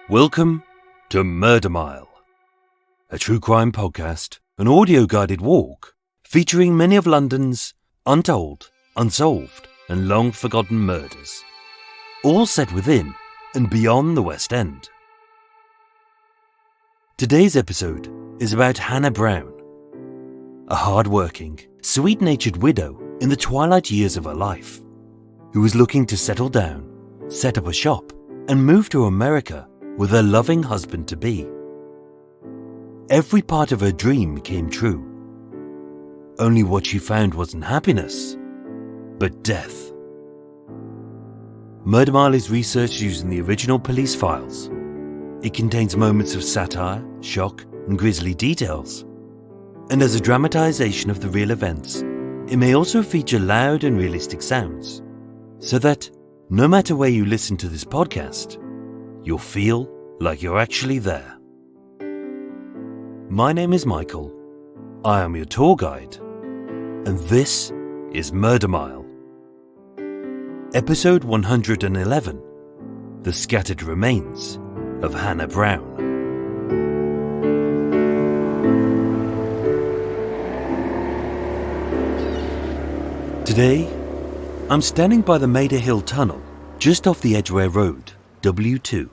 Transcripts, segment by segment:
Welcome to Murder Mile, a true crime podcast, an audio-guided walk featuring many of London's untold, unsolved and long-forgotten murders, all set within and beyond the West End. Today's episode is about Hannah Brown, a hard-working, sweet-natured widow in the twilight years of her life, who was looking to settle down, set up a shop and move to America with her loving husband-to-be. Every part of her dream came true. Only what she found wasn't happiness, but death. Murder Mile is researched using the original police files. It contains moments of satire, shock, and grisly details. And as a dramatization of the real events, it may also feature loud and realistic sounds, so that, no matter where you listen to this podcast, you'll feel like you're actually there. My name is Michael. I am your tour guide. And this is Murder Mile. Episode 111. The Scattered Remains of Hannah Brown. Today, I'm standing by the Maida Hill Tunnel, just off the Edgware Road, W2.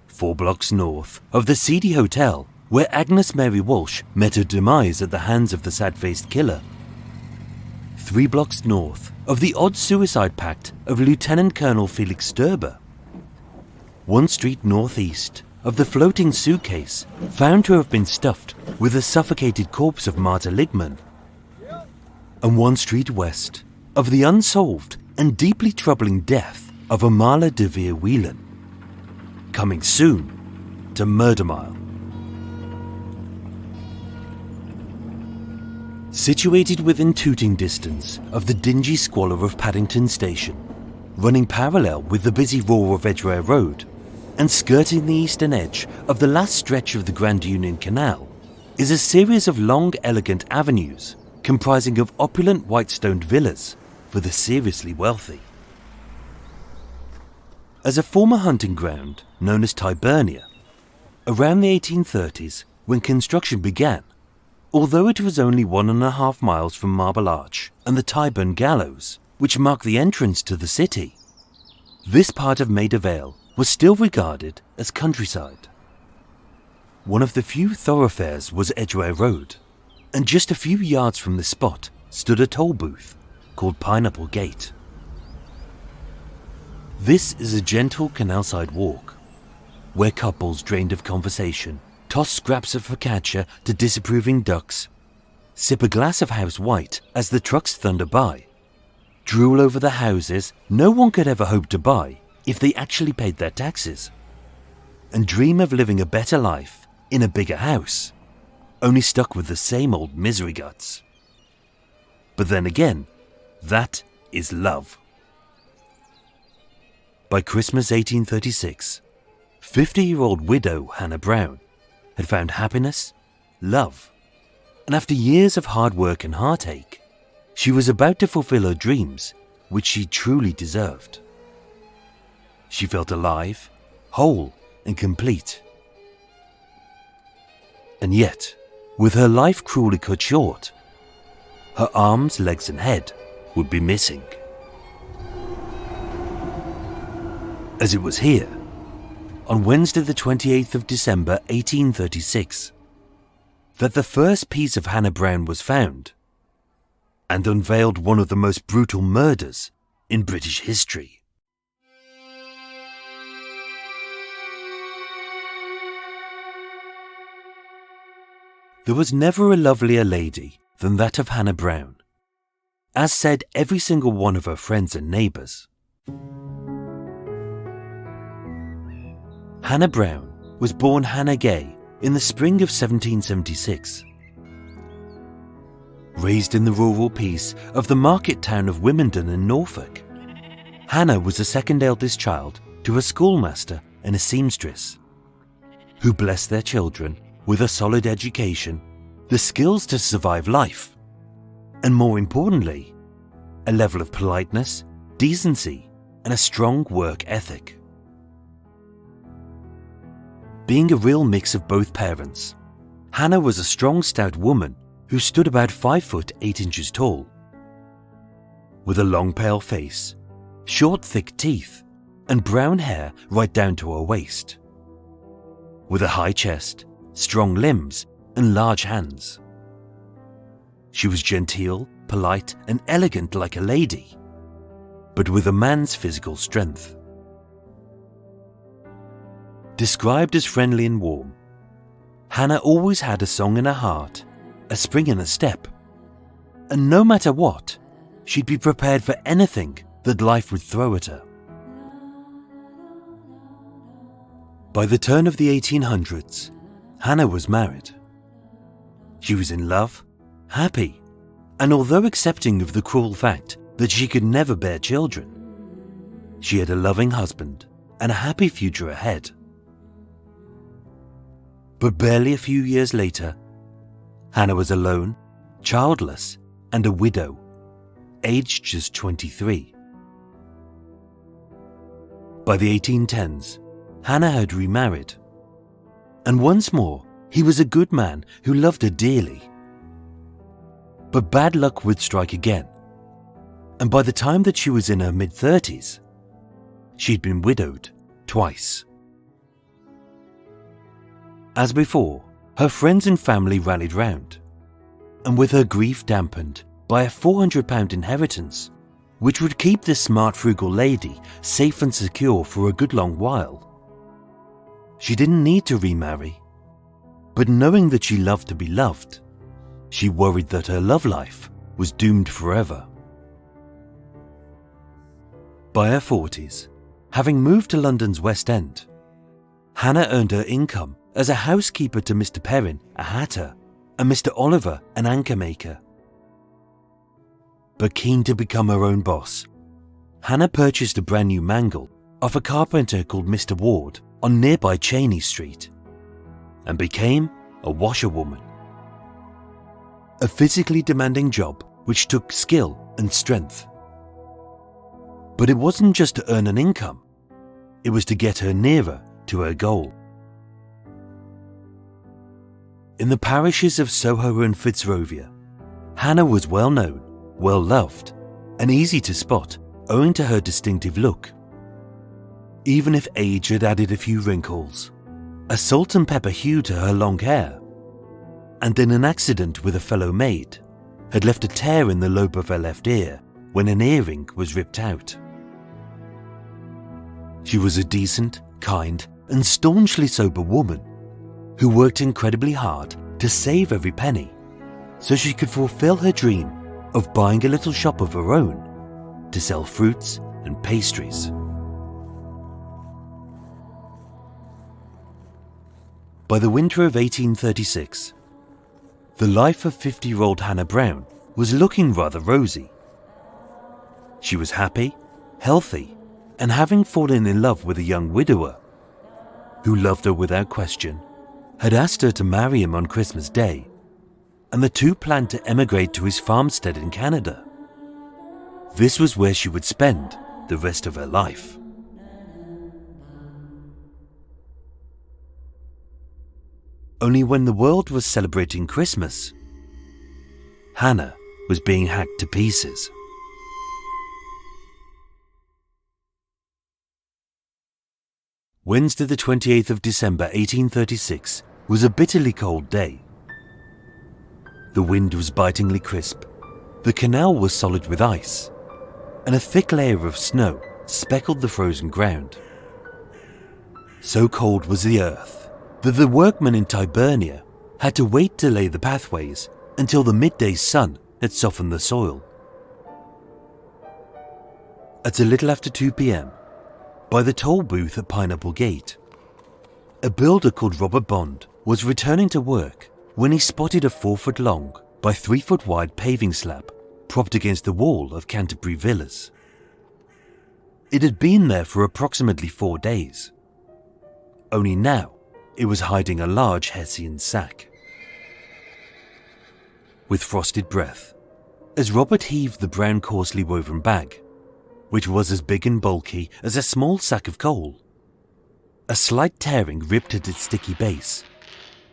4 blocks north of the seedy hotel where Agnes Mary Walsh met her demise at the hands of the sad-faced killer. 3 blocks north of the odd suicide pact of Lieutenant Colonel Felix Sturber. 1 street northeast of the floating suitcase found to have been stuffed with the suffocated corpse of Martha Ligman. And 1 street west of the unsolved and deeply troubling death of Amala de Vere Whelan. Coming soon to Murder Mile. Situated within tooting distance of the dingy squalor of Paddington Station, running parallel with the busy roar of Edgware Road, and skirting the eastern edge of the last stretch of the Grand Union Canal, is a series of long, elegant avenues comprising of opulent white-stoned villas for the seriously wealthy. As a former hunting ground known as Tyburnia, around the 1830s when construction began, although it was only 1.5 miles from Marble Arch and the Tyburn Gallows, which mark the entrance to the city, this part of Maida Vale was still regarded as countryside. One of the few thoroughfares was Edgware Road, and just a few yards from the spot stood a toll booth called Pineapple Gate. This is a gentle canal-side walk, where couples drained of conversation toss scraps of focaccia to disapproving ducks, sip a glass of house white as the trucks thunder by, drool over the houses no one could ever hope to buy if they actually paid their taxes, and dream of living a better life in a bigger house, only stuck with the same old misery guts. But then again, that is love. By Christmas 1836, 50-year-old widow Hannah Brown had found happiness, love, and after years of hard work and heartache, she was about to fulfill her dreams, which she truly deserved. She felt alive, whole, and complete. And yet, with her life cruelly cut short, her arms, legs, and head would be missing. As it was here, on Wednesday the 28th of December 1836, that the first piece of Hannah Brown was found, and unveiled one of the most brutal murders in British history. There was never a lovelier lady than that of Hannah Brown, as said every single one of her friends and neighbours. Hannah Brown was born Hannah Gay in the spring of 1776. Raised in the rural peace of the market town of Wymondon in Norfolk, Hannah was the second eldest child to a schoolmaster and a seamstress, who blessed their children with a solid education, the skills to survive life, and more importantly, a level of politeness, decency, and a strong work ethic. being a real mix of both parents. Hannah was a strong, stout woman who stood about 5 foot 8 inches tall, with a long, pale face, short, thick teeth, and brown hair right down to her waist, with a high chest, strong limbs, and large hands. She was genteel, polite, and elegant like a lady, but with a man's physical strength. Described as friendly and warm, Hannah always had a song in her heart, a spring in her step, and no matter what, she'd be prepared for anything that life would throw at her. By the turn of the 1800s, Hannah was married. She was in love, happy, and although accepting of the cruel fact that she could never bear children, she had a loving husband and a happy future ahead. But barely a few years later, Hannah was alone, childless, and a widow, aged just 23. By the 1810s, Hannah had remarried, and once more he was a good man who loved her dearly. But bad luck would strike again, and by the time that she was in her mid-30s, she'd been widowed twice. As before, her friends and family rallied round, and with her grief dampened by a £400 inheritance, which would keep this smart, frugal lady safe and secure for a good long while, she didn't need to remarry. But knowing that she loved to be loved, she worried that her love life was doomed forever. By her 40s, having moved to London's West End, Hannah earned her income as a housekeeper to Mr. Perrin, a hatter, and Mr. Oliver, an anchor maker. But keen to become her own boss, Hannah purchased a brand new mangle off a carpenter called Mr. Ward on nearby Cheney Street, and became a washerwoman. A physically demanding job which took skill and strength. But it wasn't just to earn an income, it was to get her nearer to her goal. In the parishes of Soho and Fitzrovia, Hannah was well known, well loved, and easy to spot owing to her distinctive look. Even if age had added a few wrinkles, a salt and pepper hue to her long hair, and in an accident with a fellow maid, had left a tear in the lobe of her left ear when an earring was ripped out. She was a decent, kind, and staunchly sober woman who worked incredibly hard to save every penny so she could fulfill her dream of buying a little shop of her own to sell fruits and pastries. By the winter of 1836, the life of 50-year-old Hannah Brown was looking rather rosy. She was happy, healthy, and having fallen in love with a young widower who loved her without question, had asked her to marry him on Christmas Day, and the two planned to emigrate to his farmstead in Canada. This was where she would spend the rest of her life. Only when the world was celebrating Christmas, Hannah was being hacked to pieces. Wednesday the 28th of December 1836 was a bitterly cold day. The wind was bitingly crisp, the canal was solid with ice, and a thick layer of snow speckled the frozen ground. So cold was the earth that the workmen in Tyburnia had to wait to lay the pathways until the midday sun had softened the soil. At a little after 2 p.m, by the toll booth at Pineapple Gate, a builder called Robert Bond was returning to work when he spotted a 4-foot-long by 3-foot-wide paving slab propped against the wall of Canterbury Villas. It had been there for approximately 4 days. Only now it was hiding a large Hessian sack. With frosted breath, as Robert heaved the brown coarsely woven bag, which was as big and bulky as a small sack of coal, A slight tearing ripped at its sticky base,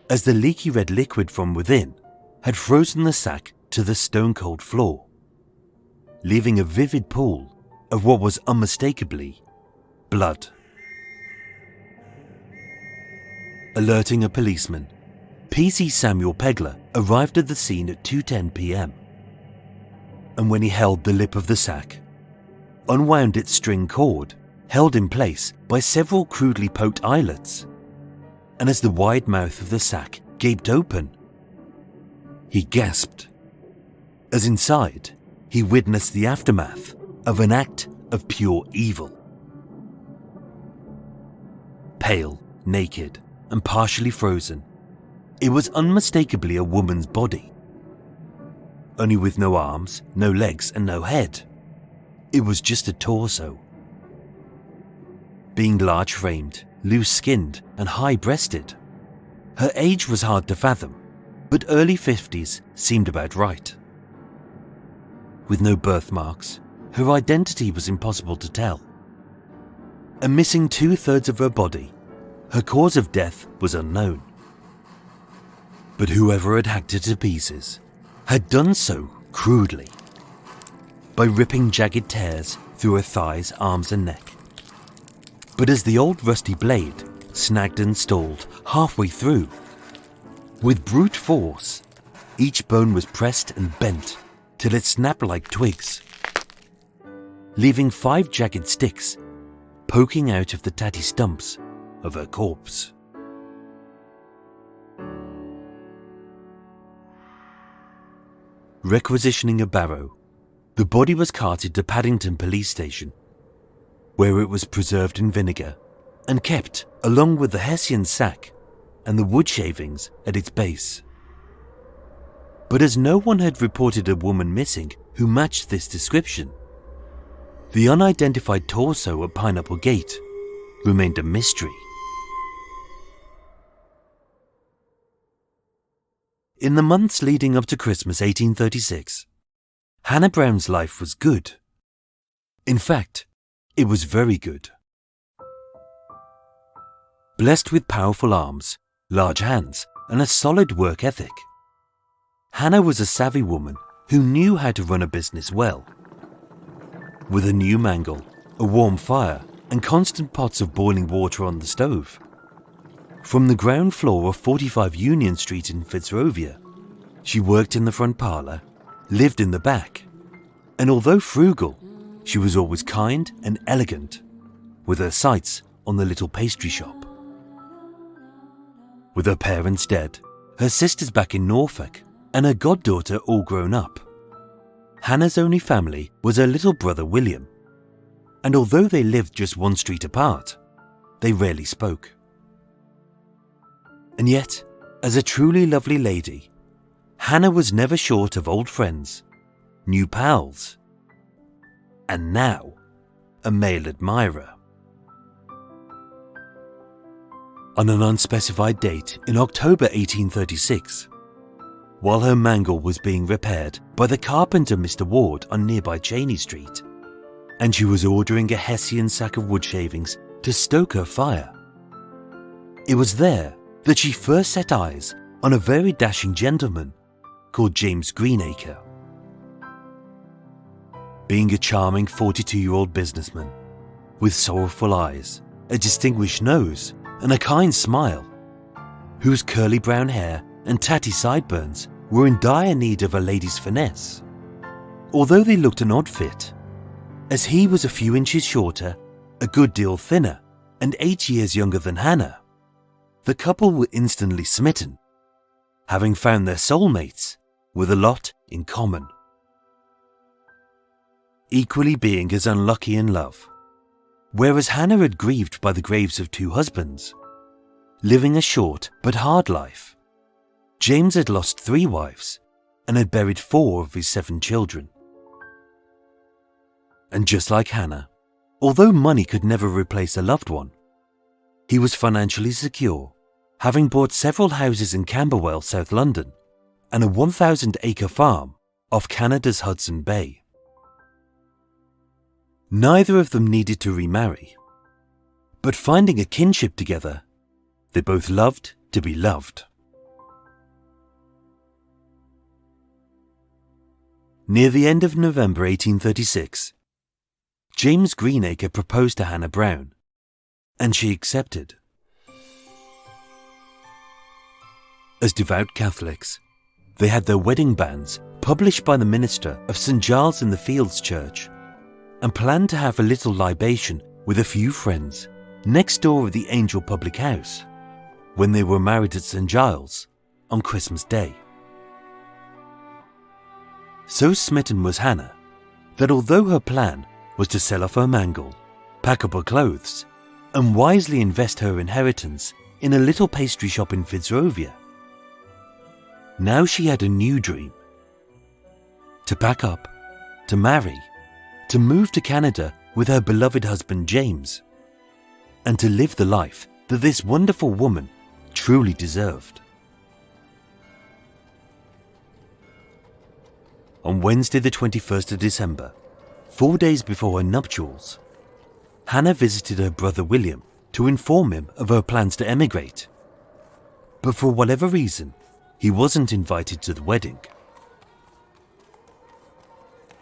as the leaky red liquid from within had frozen the sack to the stone-cold floor, leaving a vivid pool of what was unmistakably blood. Alerting a policeman, PC Samuel Pegler arrived at the scene at 2:10 p.m. And when he held the lip of the sack, unwound its string cord, held in place by several crudely poked eyelets, and as the wide mouth of the sack gaped open, he gasped, as inside he witnessed the aftermath of an act of pure evil. Pale, naked, and partially frozen, it was unmistakably a woman's body. Only with no arms, no legs, and no head. It was just a torso. Being large-framed, loose-skinned, and high-breasted, her age was hard to fathom, but early 50s seemed about right. With no birthmarks, her identity was impossible to tell. And missing 2/3 of her body, her cause of death was unknown. But whoever had hacked her to pieces had done so crudely, by ripping jagged tears through her thighs, arms, and neck. But as the old rusty blade snagged and stalled halfway through, with brute force, each bone was pressed and bent till it snapped like twigs, leaving 5 jagged sticks poking out of the tatty stumps of her corpse. Requisitioning a barrow, the body was carted to Paddington Police Station, where it was preserved in vinegar and kept along with the Hessian sack and the wood shavings at its base. But as no one had reported a woman missing who matched this description, the unidentified torso at Pineapple Gate remained a mystery. In the months leading up to Christmas 1836, Hannah Brown's life was good. In fact, it was very good. Blessed with powerful arms, large hands, and a solid work ethic, Hannah was a savvy woman who knew how to run a business well. With a new mangle, a warm fire, and constant pots of boiling water on the stove, from the ground floor of 45 Union Street in Fitzrovia, she worked in the front parlour, lived in the back, and although frugal, she was always kind and elegant, with her sights on the little pastry shop. With her parents dead, her sisters back in Norfolk, and her goddaughter all grown up, Hannah's only family was her little brother William, and although they lived just one street apart, they rarely spoke. And yet, as a truly lovely lady, Hannah was never short of old friends, new pals, and now a male admirer. On an unspecified date in October 1836, while her mangle was being repaired by the carpenter Mr. Ward on nearby Cheney Street, and she was ordering a Hessian sack of wood shavings to stoke her fire, it was there that she first set eyes on a very dashing gentleman called James Greenacre. Being a charming 42-year-old businessman, with sorrowful eyes, a distinguished nose, and a kind smile, whose curly brown hair and tatty sideburns were in dire need of a lady's finesse, although they looked an odd fit, as he was a few inches shorter, a good deal thinner, and 8 years younger than Hannah. The couple were instantly smitten, having found their soulmates with a lot in common. Equally being as unlucky in love, whereas Hannah had grieved by the graves of 2 husbands, living a short but hard life, James had lost 3 wives and had buried 4 of his 7 children. And just like Hannah, although money could never replace a loved one, he was financially secure, having bought several houses in Camberwell, South London, and a 1,000-acre farm off Canada's Hudson Bay. Neither of them needed to remarry, but finding a kinship together, they both loved to be loved. Near the end of November 1836, James Greenacre proposed to Hannah Brown, and she accepted. As devout Catholics, they had their wedding banns published by the minister of St. Giles in the Fields Church, and planned to have a little libation with a few friends next door of the Angel Public House when they were married at St. Giles on Christmas Day. So smitten was Hannah that although her plan was to sell off her mangle, pack up her clothes, and wisely invest her inheritance in a little pastry shop in Fitzrovia, now she had a new dream: to pack up, to marry, to move to Canada with her beloved husband James, and to live the life that this wonderful woman truly deserved. On Wednesday the 21st of December, 4 days before her nuptials, Hannah visited her brother William to inform him of her plans to emigrate. But for whatever reason, he wasn't invited to the wedding.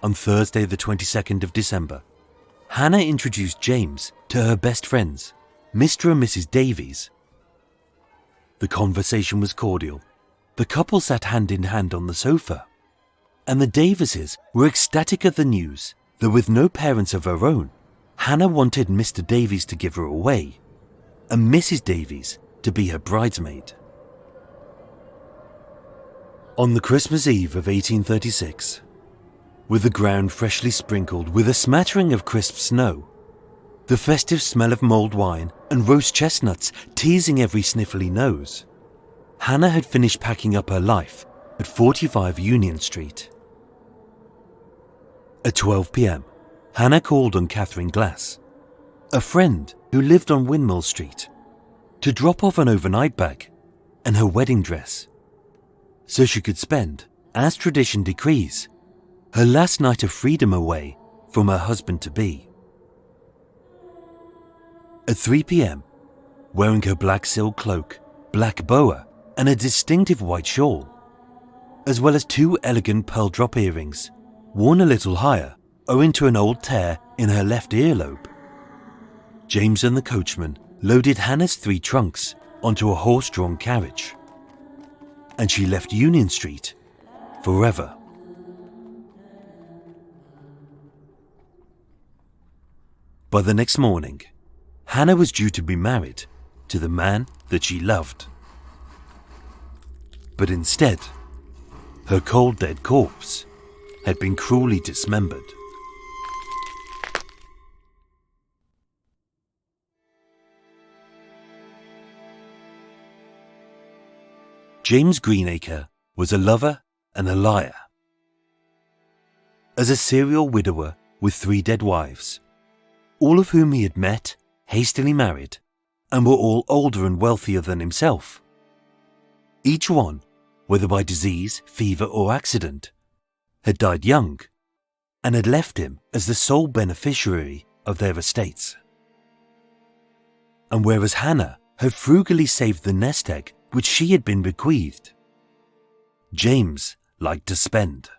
On Thursday the 22nd of December, Hannah introduced James to her best friends, Mr. and Mrs. Davies. The conversation was cordial. The couple sat hand in hand on the sofa, and the Davises were ecstatic at the news that with no parents of her own, Hannah wanted Mr. Davies to give her away, and Mrs. Davies to be her bridesmaid. On the Christmas Eve of 1836, with the ground freshly sprinkled with a smattering of crisp snow, the festive smell of mulled wine and roast chestnuts teasing every sniffly nose, Hannah had finished packing up her life at 45 Union Street. At 12 p.m, Hannah called on Catherine Glass, a friend who lived on Windmill Street, to drop off an overnight bag and her wedding dress, so she could spend, as tradition decrees, her last night of freedom away from her husband-to-be. At 3 p.m, wearing her black silk cloak, black boa, and a distinctive white shawl, as well as 2 elegant pearl drop earrings, worn a little higher owing to an old tear in her left earlobe, James and the coachman loaded Hannah's 3 trunks onto a horse-drawn carriage, and she left Union Street forever. By the next morning, Hannah was due to be married to the man that she loved. But instead, her cold dead corpse had been cruelly dismembered. James Greenacre was a lover and a liar. As a serial widower with 3 dead wives, all of whom he had met, hastily married, and were all older and wealthier than himself, each one, whether by disease, fever, or accident, had died young and had left him as the sole beneficiary of their estates. And whereas Hannah had frugally saved the nest egg which she had been bequeathed, James liked to spend.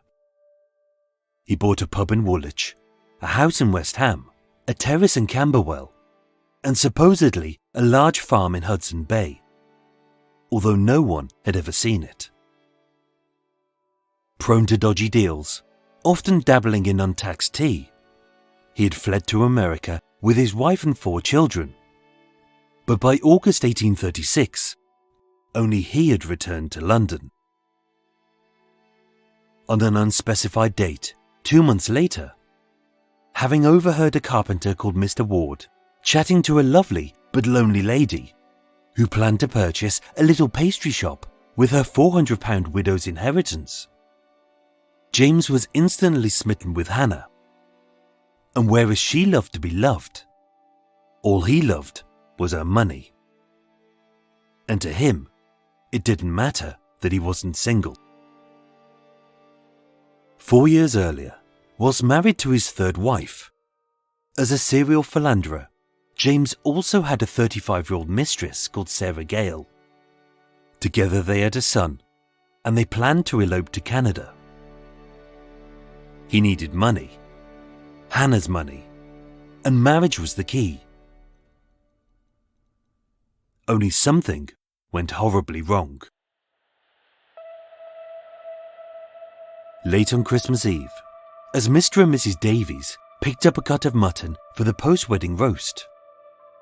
He bought a pub in Woolwich, a house in West Ham, a terrace in Camberwell, and supposedly a large farm in Hudson Bay, although no one had ever seen it. Prone to dodgy deals, often dabbling in untaxed tea, he had fled to America with his wife and 4 children. But by August 1836, only he had returned to London. On an unspecified date, 2 months later, having overheard a carpenter called Mr. Ward chatting to a lovely but lonely lady who planned to purchase a little pastry shop with her £400 widow's inheritance, James was instantly smitten with Hannah. And whereas she loved to be loved, all he loved was her money. And to him, it didn't matter that he wasn't single. 4 years earlier, whilst married to his 3rd wife, as a serial philanderer, James also had a 35-year-old mistress called Sarah Gale. Together they had a son, and they planned to elope to Canada. He needed money, Hannah's money, and marriage was the key. Only something went horribly wrong. Late on Christmas Eve, as Mr. and Mrs. Davies picked up a cut of mutton for the post-wedding roast,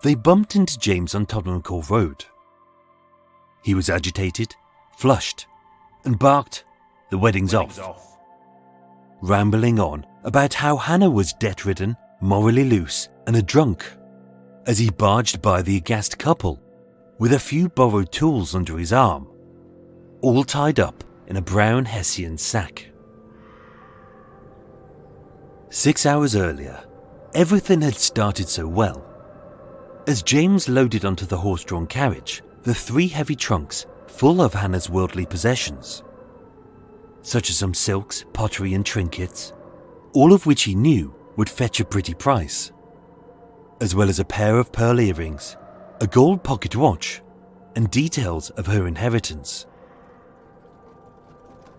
they bumped into James on Tottenham Court Road. He was agitated, flushed, and barked, "The wedding's off," rambling on about how Hannah was debt-ridden, morally loose, and a drunk, as he barged by the aghast couple with a few borrowed tools under his arm, all tied up in a brown Hessian sack. 6 hours earlier, everything had started so well. As James loaded onto the horse-drawn carriage the 3 heavy trunks full of Hannah's worldly possessions, such as some silks, pottery and trinkets, all of which he knew would fetch a pretty price, as well as a pair of pearl earrings, a gold pocket watch, and details of her inheritance.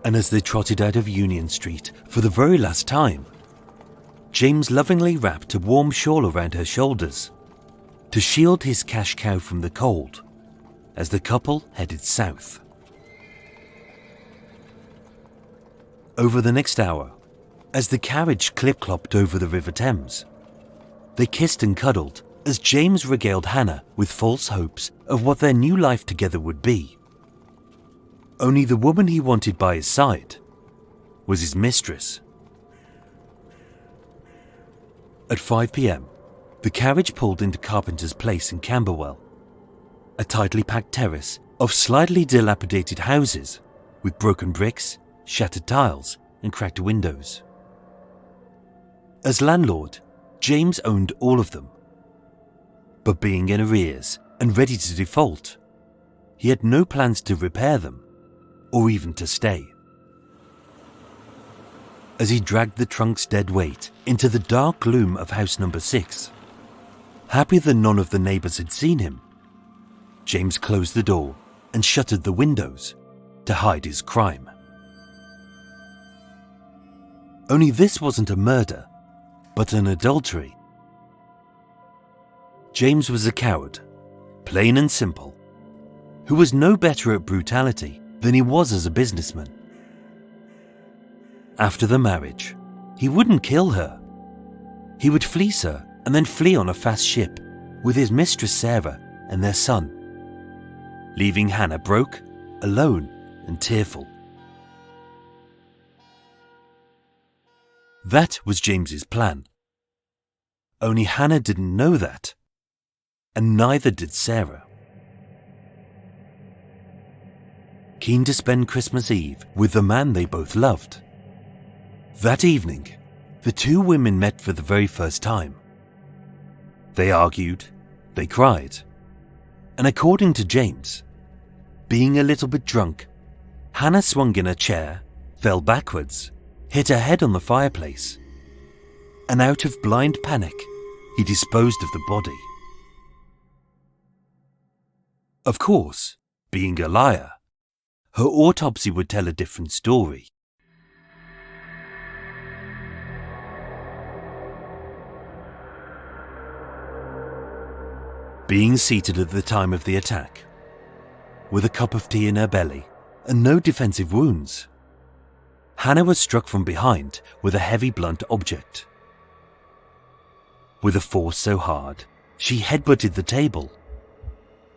And as they trotted out of Union Street for the very last time, James lovingly wrapped a warm shawl around her shoulders to shield his cash cow from the cold as the couple headed south. Over the next hour, as the carriage clip-clopped over the River Thames, they kissed and cuddled as James regaled Hannah with false hopes of what their new life together would be. Only the woman he wanted by his side was his mistress. At 5 p.m, the carriage pulled into Carpenter's Place in Camberwell, a tightly packed terrace of slightly dilapidated houses with broken bricks, shattered tiles, and cracked windows. As landlord, James owned all of them. But being in arrears and ready to default, he had no plans to repair them, or even to stay. As he dragged the trunk's dead weight into the dark gloom of house number 6, happy that none of the neighbours had seen him, James closed the door and shuttered the windows to hide his crime. Only this wasn't a murder, but an adultery. James was a coward, plain and simple, who was no better at brutality than he was as a businessman. After the marriage, he wouldn't kill her. He would fleece her and then flee on a fast ship with his mistress Sarah and their son, leaving Hannah broke, alone, and tearful. That was James's plan. Only Hannah didn't know that, and neither did Sarah. Keen to spend Christmas Eve with the man they both loved, that evening, the 2 women met for the very first time. They argued, they cried, and according to James, being a little bit drunk, Hannah swung in a chair, fell backwards, hit her head on the fireplace, and out of blind panic, he disposed of the body. Of course, being a liar, her autopsy would tell a different story. Being seated at the time of the attack, with a cup of tea in her belly and no defensive wounds, Hannah was struck from behind with a heavy blunt object. With a force so hard, she headbutted the table.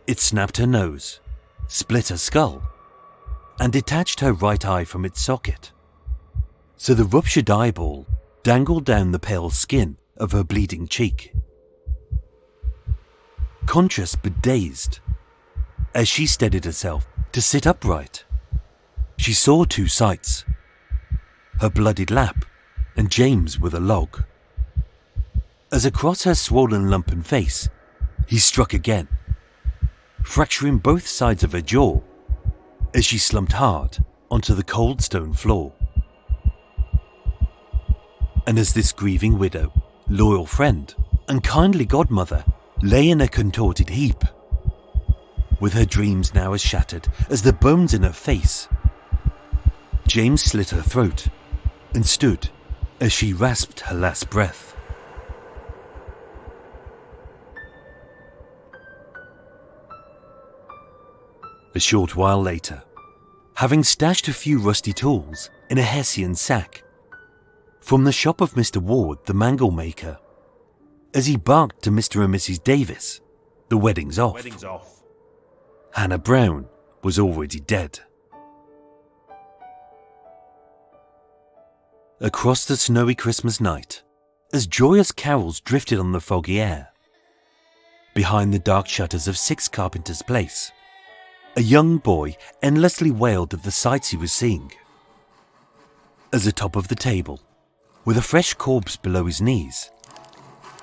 It snapped her nose, split her skull, and detached her right eye from its socket, so the ruptured eyeball dangled down the pale skin of her bleeding cheek. Conscious but dazed, as she steadied herself to sit upright, she saw 2 sights: her bloodied lap and James with a log. As across her swollen lumpen face, he struck again, fracturing both sides of her jaw as she slumped hard onto the cold stone floor. And as this grieving widow, loyal friend, and kindly godmother lay in a contorted heap, with her dreams now as shattered as the bones in her face. James slit her throat and stood as she rasped her last breath. A short while later, having stashed a few rusty tools in a Hessian sack from the shop of Mr. Ward, the mangle maker, as he barked to Mr. and Mrs. Davis, the wedding's off. Hannah Brown was already dead. Across the snowy Christmas night, as joyous carols drifted on the foggy air, behind the dark shutters of 6 Carpenter's Place, a young boy endlessly wailed at the sights he was seeing. As atop of the table, with a fresh corpse below his knees,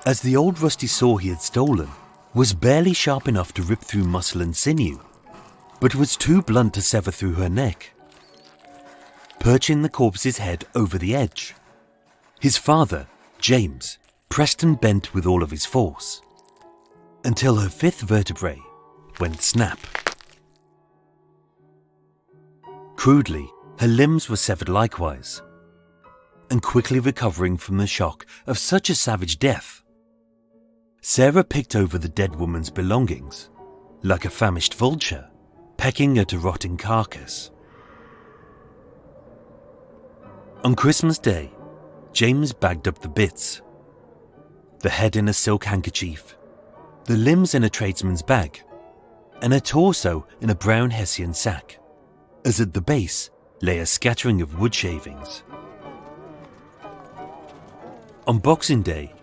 as the old rusty saw he had stolen was barely sharp enough to rip through muscle and sinew, but was too blunt to sever through her neck, perching the corpse's head over the edge, his father, James, pressed and bent with all of his force, until her 5th vertebrae went snap. Crudely, her limbs were severed likewise, and quickly recovering from the shock of such a savage death, Sarah picked over the dead woman's belongings, like a famished vulture, pecking at a rotting carcass. On Christmas Day, James bagged up the bits, the head in a silk handkerchief, the limbs in a tradesman's bag, and a torso in a brown Hessian sack, as at the base lay a scattering of wood shavings. On Boxing Day,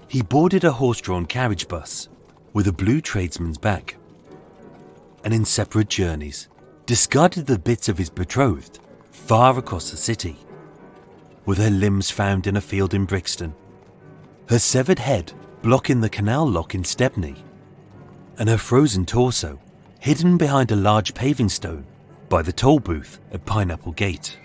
he boarded a horse-drawn carriage bus with a blue tradesman's bag, and in separate journeys discarded the bits of his betrothed far across the city, with her limbs found in a field in Brixton, her severed head blocking the canal lock in Stepney, and her frozen torso hidden behind a large paving stone by the toll booth at Pineapple Gate.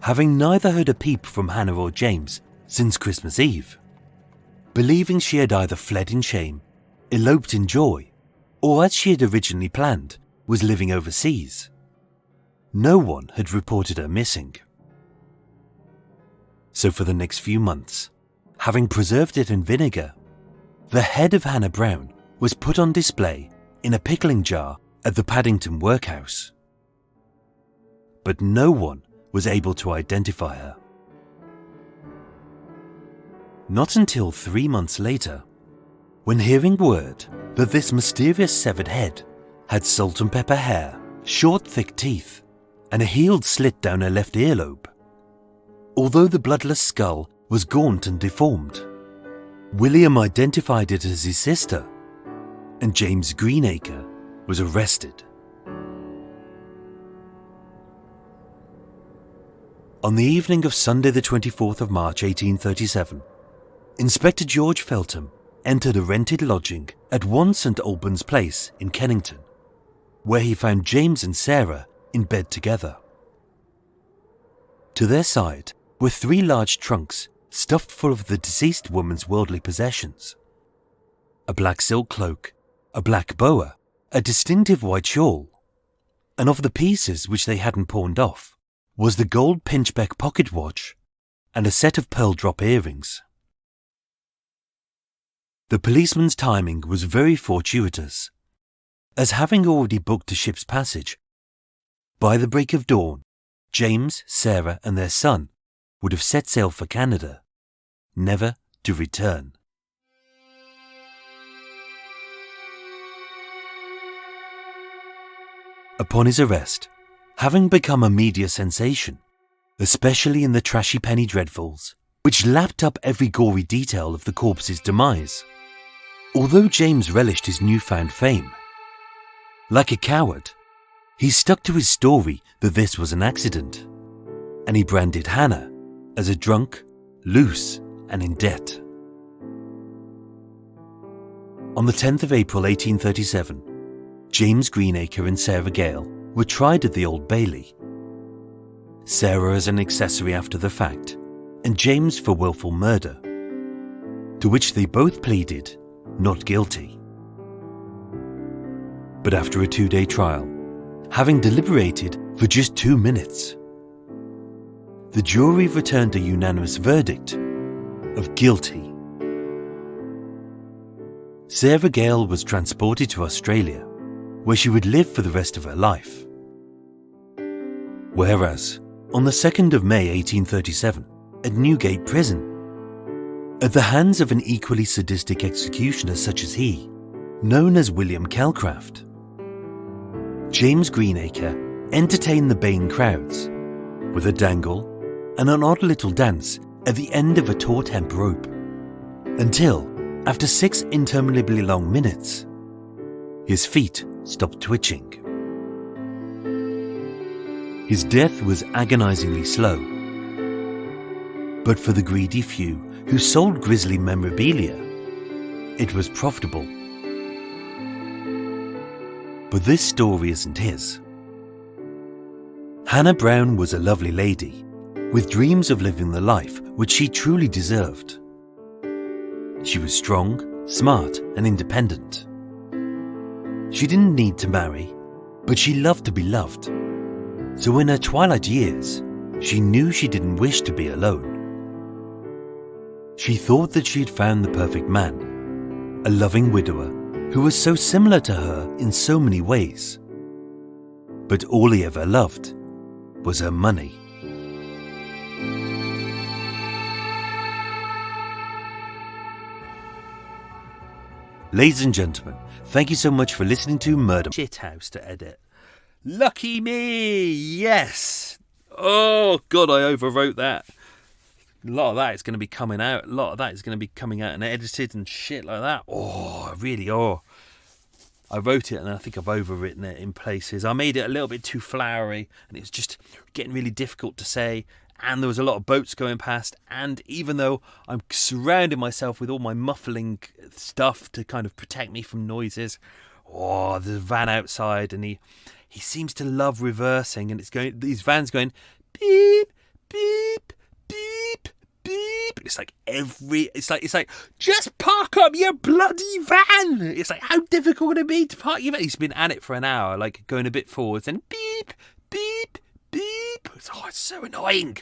Having neither heard a peep from Hannah or James since Christmas Eve, believing she had either fled in shame, eloped in joy, or as she had originally planned, was living overseas, no one had reported her missing. So for the next few months, having preserved it in vinegar, the head of Hannah Brown was put on display in a pickling jar at the Paddington workhouse. But no one was able to identify her. Not until 3 months later, when hearing word that this mysterious severed head had salt and pepper hair, short thick teeth, and a healed slit down her left earlobe, although the bloodless skull was gaunt and deformed, William identified it as his sister, and James Greenacre was arrested. On the evening of Sunday the 24th of March 1837, Inspector George Feltham entered a rented lodging at 1 St Albans Place in Kennington, where he found James and Sarah in bed together. To their side were 3 large trunks stuffed full of the deceased woman's worldly possessions: a black silk cloak, a black boa, a distinctive white shawl, and of the pieces which they hadn't pawned off was the gold pinchbeck pocket watch and a set of pearl drop earrings. The policeman's timing was very fortuitous, as having already booked a ship's passage, by the break of dawn, James, Sarah and their son would have set sail for Canada, never to return. Upon his arrest, having become a media sensation, especially in the trashy penny dreadfuls, which lapped up every gory detail of the corpse's demise, although James relished his newfound fame, like a coward, he stuck to his story that this was an accident, and he branded Hannah as a drunk, loose, and in debt. On the 10th of April 1837, James Greenacre and Sarah Gale were tried at the Old Bailey. Sarah as an accessory after the fact, and James for willful murder, to which they both pleaded not guilty. But after a 2-day trial, having deliberated for just 2 minutes, the jury returned a unanimous verdict of guilty. Sarah Gale was transported to Australia, where she would live for the rest of her life. Whereas, on the 2nd of May 1837, at Newgate Prison, at the hands of an equally sadistic executioner such as he, known as William Calcraft, James Greenacre entertained the baying crowds with a dangle and an odd little dance at the end of a taut hemp rope, until, after 6 interminably long minutes, his feet stopped twitching. His death was agonizingly slow, but for the greedy few who sold grisly memorabilia, it was profitable. But this story isn't his. Hannah Brown was a lovely lady, with dreams of living the life which she truly deserved. She was strong, smart, and independent. She didn't need to marry, but she loved to be loved. So in her twilight years, she knew she didn't wish to be alone. She thought that she had found the perfect man, a loving widower who was so similar to her in so many ways. But all he ever loved was her money. Ladies and gentlemen, thank you so much for listening to Murder Shithouse to edit. Lucky me! Yes! Oh, God, I overwrote that. A lot of that is going to be coming out. A lot of that is going to be coming out and edited and shit like that. I wrote it and I think I've overwritten it in places. I made it a little bit too flowery and it was just getting really difficult to say. And there was a lot of boats going past. And even though I'm surrounding myself with all my muffling stuff to kind of protect me from noises, there's a van outside and he seems to love reversing, and these vans going beep, beep, beep, beep. It's like just park up your bloody van. It's like, how difficult would it be to park your van? He's been at it for an hour, like going a bit forwards and beep, beep, beep. It's so annoying.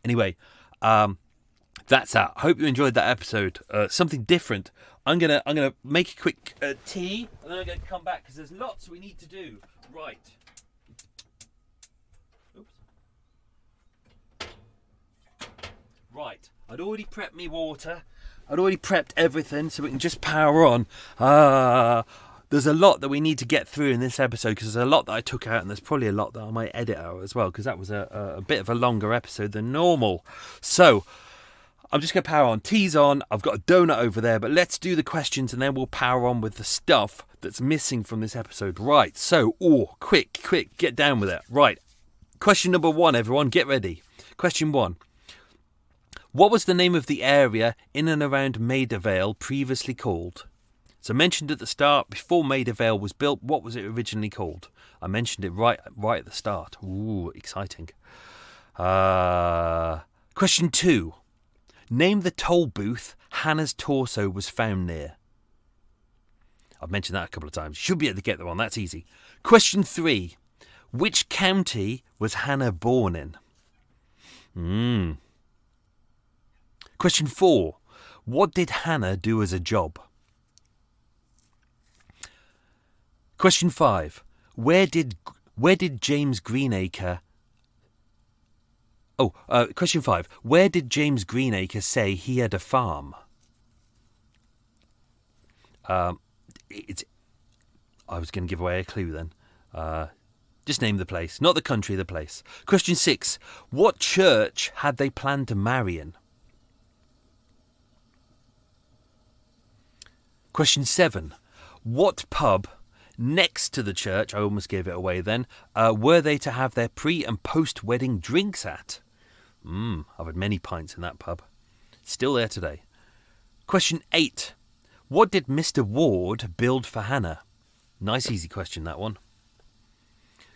Anyway, that's that. I hope you enjoyed that episode. Something different. I'm gonna make a quick tea, and then I'm gonna come back because there's lots we need to do. Right. Oops. Right. I'd already prepped me water. I'd already prepped everything so we can just power on. There's a lot that we need to get through in this episode because there's a lot that I took out, and there's probably a lot that I might edit out as well because that was a bit of a longer episode than normal. So I'm just going to power on. Tea's on. I've got a donut over there, but let's do the questions and then we'll power on with the stuff that's missing from this episode. Right, so, quick, get down with it. Right, question number 1, everyone, get ready. Question 1. What was the name of the area in and around Maida Vale previously called? So mentioned at the start, before Maida Vale was built, what was it originally called? I mentioned it right at the start. Ooh, exciting. Question 2. Name the toll booth Hannah's torso was found near. I've mentioned that a couple of times. Should be able to get that one. That's easy. Question 3. Which county was Hannah born in? Question 4. What did Hannah do as a job? Question 5. Where did James Greenacre... question 5. Where did James Greenacre say he had a farm? I was going to give away a clue then. Just name the place. Not the country, the place. Question 6. What church had they planned to marry in? Question 7. What pub next to the church, I almost gave it away then, were they to have their pre- and post-wedding drinks at? I've had many pints in that pub. Still there today. Question 8. What did Mr. Ward build for Hannah? Nice easy question, that one.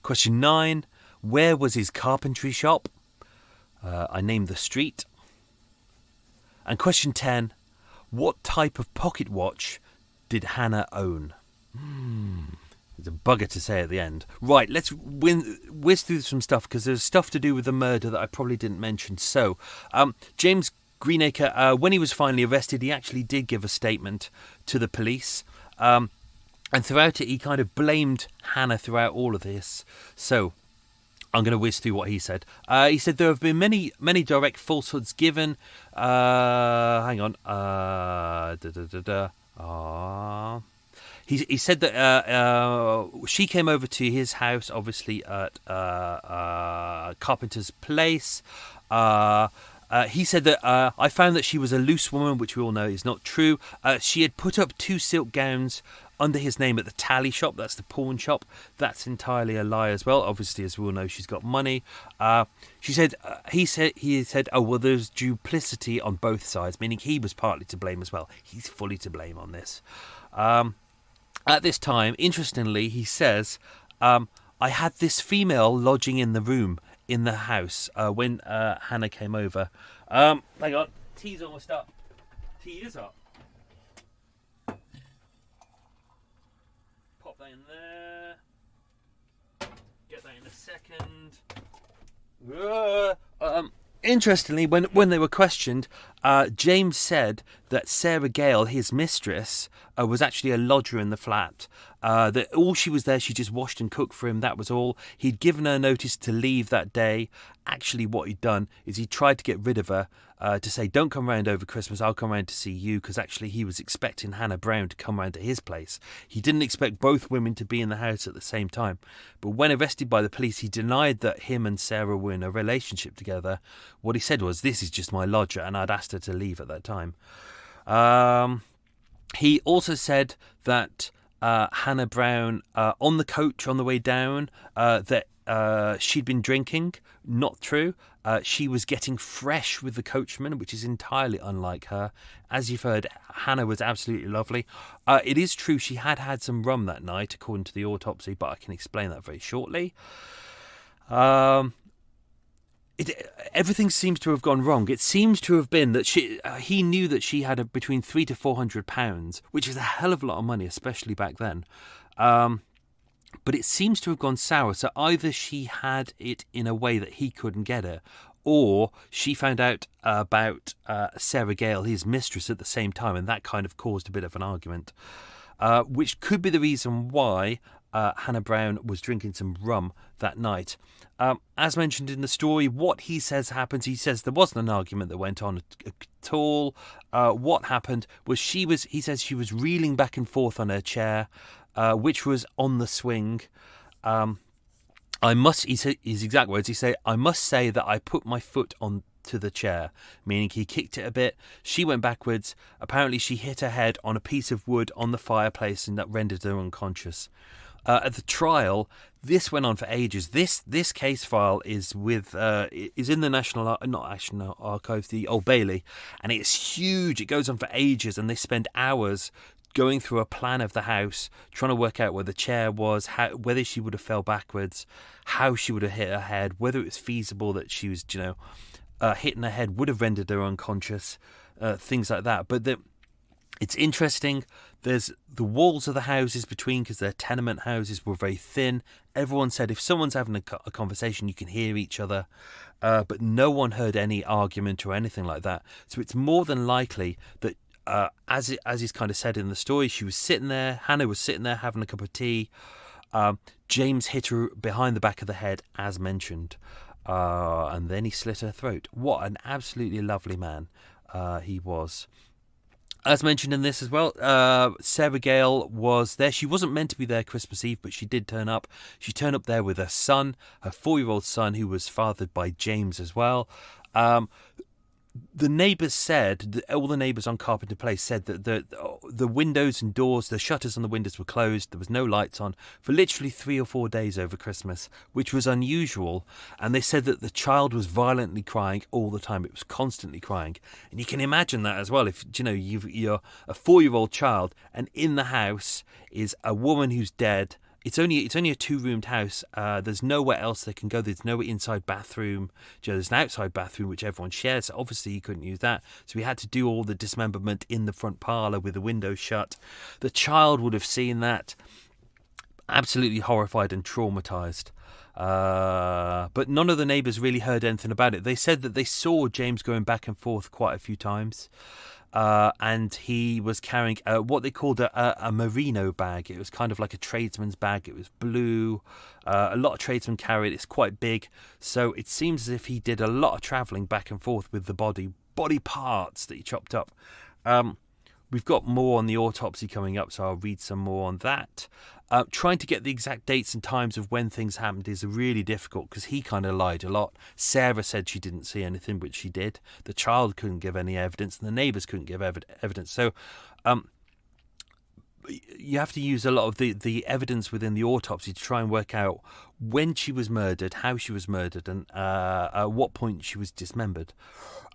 Question 9. Where was his carpentry shop? I named the street. And question 10. What type of pocket watch did Hannah own? It's a bugger to say at the end. Right, let's whiz through some stuff, because there's stuff to do with the murder that I probably didn't mention. So, James Greenacre, when he was finally arrested, he actually did give a statement to the police. And throughout it, he kind of blamed Hannah throughout all of this. So, I'm going to whiz through what he said. He said there have been many direct falsehoods given. Hang on. He said that she came over to his house, obviously at Carpenter's place. He said that I found that she was a loose woman, which we all know is not true. She had put up 2 silk gowns under his name at the tally shop. That's the pawn shop. That's entirely a lie as well. Obviously, as we all know, she's got money. He said, oh, well, there's duplicity on both sides, meaning he was partly to blame as well. He's fully to blame on this. At this time, interestingly, he says, I had this female lodging in the room in the house when Hannah came over. Hang on, tea's almost up. Tea is up. Pop that in there. Get that in a second. Interestingly, when they were questioned, James said that Sarah Gale, his mistress, was actually a lodger in the flat. That all she was there, she just washed and cooked for him, that was all. He'd given her notice to leave that day. Actually, what he'd done is he tried to get rid of her, to say, don't come round over Christmas, I'll come round to see you, because actually he was expecting Hannah Brown to come round to his place. He didn't expect both women to be in the house at the same time. But when arrested by the police, he denied that him and Sarah were in a relationship together. What he said was, this is just my lodger, and I'd asked her to leave at that time. He also said that Hannah Brown, on the coach on the way down, that she'd been drinking. Not true. She was getting fresh with the coachman, which is entirely unlike her. As you've heard, Hannah was absolutely lovely. It is true she had some rum that night, according to the autopsy, but I can explain that very shortly. Everything seems to have gone wrong. It seems to have been that he knew that she had between £300 to £400, which is a hell of a lot of money, especially back then. But it seems to have gone sour. So either she had it in a way that he couldn't get it, or she found out about Sarah Gale, his mistress, at the same time, and that kind of caused a bit of an argument, which could be the reason why Hannah Brown was drinking some rum that night. As mentioned in the story, what he says happens. He says there wasn't an argument that went on at all. What happened was he says she was reeling back and forth on her chair, which was on the swing. His exact words, he said, I must say that I put my foot on to the chair, meaning he kicked it a bit. She went backwards. Apparently she hit her head on a piece of wood on the fireplace, and that rendered her unconscious. At the trial, this went on for ages. This case file is in the National Archives, the Old Bailey, and it's huge. It goes on for ages, and they spend hours going through a plan of the house, trying to work out where the chair was, whether she would have fell backwards, how she would have hit her head, whether it was feasible that she was, hitting her head would have rendered her unconscious, things like that. But it's interesting. There's the walls of the houses between, because they're tenement houses, were very thin. Everyone said if someone's having a conversation, you can hear each other. But no one heard any argument or anything like that. So it's more than likely that, as is kind of said in the story, she was sitting there, Hannah was sitting there having a cup of tea. James hit her behind the back of the head, as mentioned. And then he slit her throat. What an absolutely lovely man he was. As mentioned in this as well, Sarah Gale was there. She wasn't meant to be there Christmas Eve, but she did turn up. She turned up there with her son, her 4-year-old son, who was fathered by James as well. The neighbours said, all the neighbours on Carpenter Place said that the windows and doors, the shutters on the windows were closed. There was no lights on for literally 3 or 4 days over Christmas, which was unusual. And they said that the child was violently crying all the time. It was constantly crying. And you can imagine that as well. If, you're a 4-year-old child and in the house is a woman who's dead, it's only a 2-roomed house. There's nowhere else they can go. There's no inside bathroom. There's an outside bathroom which everyone shares. So obviously he couldn't use that. So we had to do all the dismemberment in the front parlour with the windows shut. The child would have seen that. Absolutely horrified and traumatised. But none of the neighbours really heard anything about it. They said that they saw James going back and forth quite a few times. And he was carrying what they called a merino bag. It was kind of like a tradesman's bag. It was blue. A lot of tradesmen carry it. It's quite big. So it seems as if he did a lot of travelling back and forth with the body parts that he chopped up. We've got more on the autopsy coming up, so I'll read some more on that. Trying to get the exact dates and times of when things happened is really difficult because he kind of lied a lot. Sarah said she didn't see anything, which she did. The child couldn't give any evidence, and the neighbours couldn't give evidence. So you have to use a lot of the evidence within the autopsy to try and work out when she was murdered, how she was murdered, and at what point she was dismembered.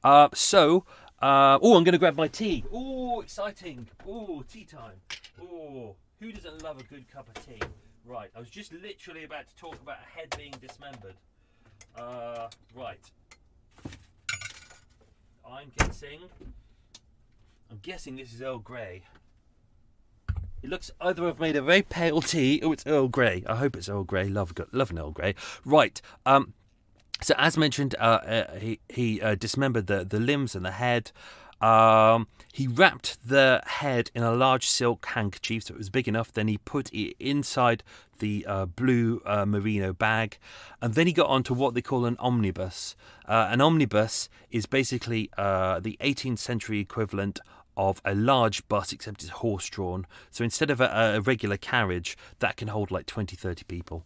I'm going to grab my tea. Oh, exciting. Oh, tea time. Oh, who doesn't love a good cup of tea? Right, I was just literally about to talk about a head being dismembered. Right. I'm guessing this is Earl Grey. It looks either I've made a very pale tea or it's Earl Grey. I hope it's Earl Grey. Love an Earl Grey. Right. So as mentioned, he dismembered the limbs and the head. He wrapped the head in a large silk handkerchief, so it was big enough. Then he put it inside the blue merino bag, and then he got onto what they call an omnibus. An omnibus is basically the 18th century equivalent of a large bus, except it's horse-drawn. So instead of a regular carriage, that can hold like 20-30 people.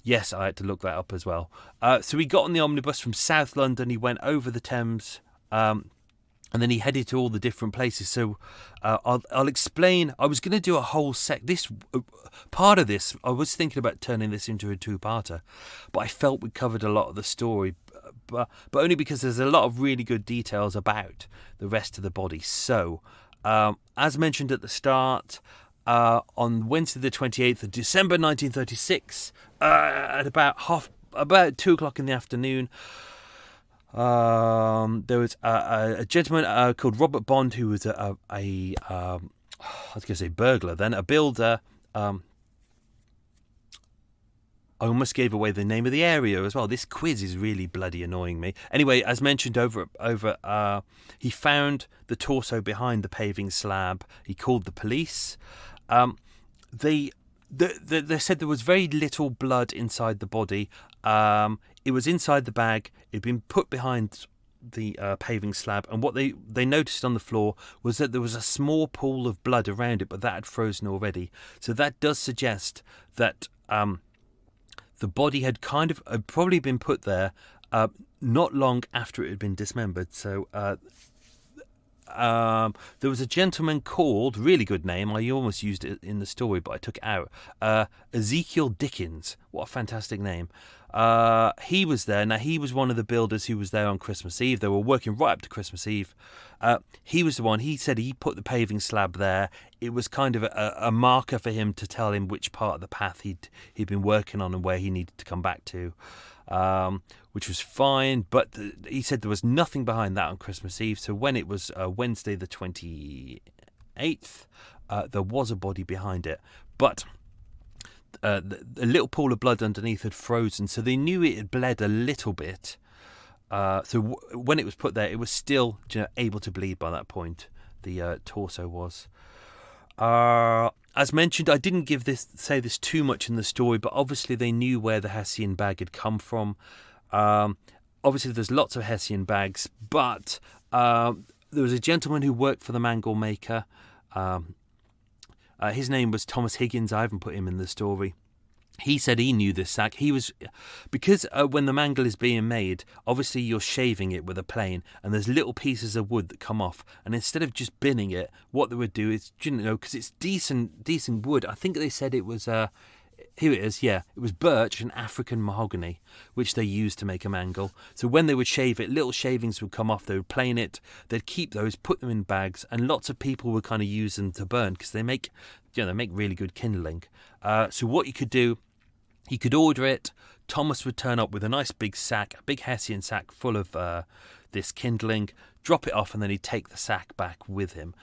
Yes, I had to look that up as well. So he got on the omnibus from South London. He went over the Thames, and then he headed to all the different places. So I'll explain. I was going to do a whole part of this. I was thinking about turning this into a 2-parter, but I felt we covered a lot of the story. But only because there's a lot of really good details about the rest of the body. So, as mentioned at the start, on Wednesday the 28th of December 1936, at about 2 o'clock in the afternoon, there was a gentleman called Robert Bond, who was I was going to say burglar then, a builder. I almost gave away the name of the area as well. This quiz is really bloody annoying me. Anyway, as mentioned he found the torso behind the paving slab. He called the police. They said there was very little blood inside the body. It was inside the bag. It had been put behind the paving slab, and what they noticed on the floor was that there was a small pool of blood around it, but that had frozen already. So that does suggest that the body had probably been put there not long after it had been dismembered. So there was a gentleman called, really good name, I almost used it in the story, but I took it out, Ezekiel Dickens. What a fantastic name. He was there. Now, he was one of the builders who was there on Christmas Eve. They were working right up to Christmas Eve. He was the one. He said he put the paving slab there. It was kind of a marker for him to tell him which part of the path he'd been working on and where he needed to come back to, which was fine. But he said there was nothing behind that on Christmas Eve. So when it was Wednesday the 28th, there was a body behind it. But a little pool of blood underneath had frozen, so they knew it had bled a little bit. So when it was put there, it was still able to bleed by that point. The torso was. As mentioned, I didn't say this too much in the story, but obviously they knew where the Hessian bag had come from. Obviously there's lots of Hessian bags, but there was a gentleman who worked for the mangle maker. His name was Thomas Higgins. I haven't put him in the story. He said he knew this sack. Because when the mangle is being made, obviously you're shaving it with a plane, and there's little pieces of wood that come off. And instead of just binning it, what they would do is, because it's decent wood. I think they said it was Here it is, yeah. It was birch and African mahogany, which they used to make a mangle. So when they would shave it, little shavings would come off, they would plane it, they'd keep those, put them in bags, and lots of people would kind of use them to burn because they make really good kindling. So what you could do, you could order it, Thomas would turn up with a nice big sack, a big Hessian sack full of this kindling, drop it off, and then he'd take the sack back with him.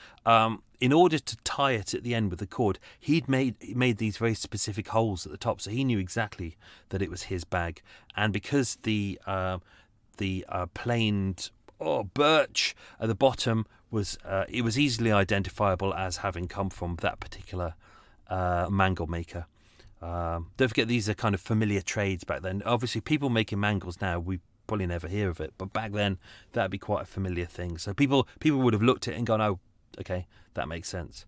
In order to tie it at the end with the cord, he'd made these very specific holes at the top, so he knew exactly that it was his bag. And because the planed birch at the bottom was easily identifiable as having come from that particular mangle maker. Don't forget, these are kind of familiar trades back then. Obviously, people making mangles now, we probably never hear of it, but back then that'd be quite a familiar thing. So people would have looked at it and gone, "Oh, okay, that makes sense."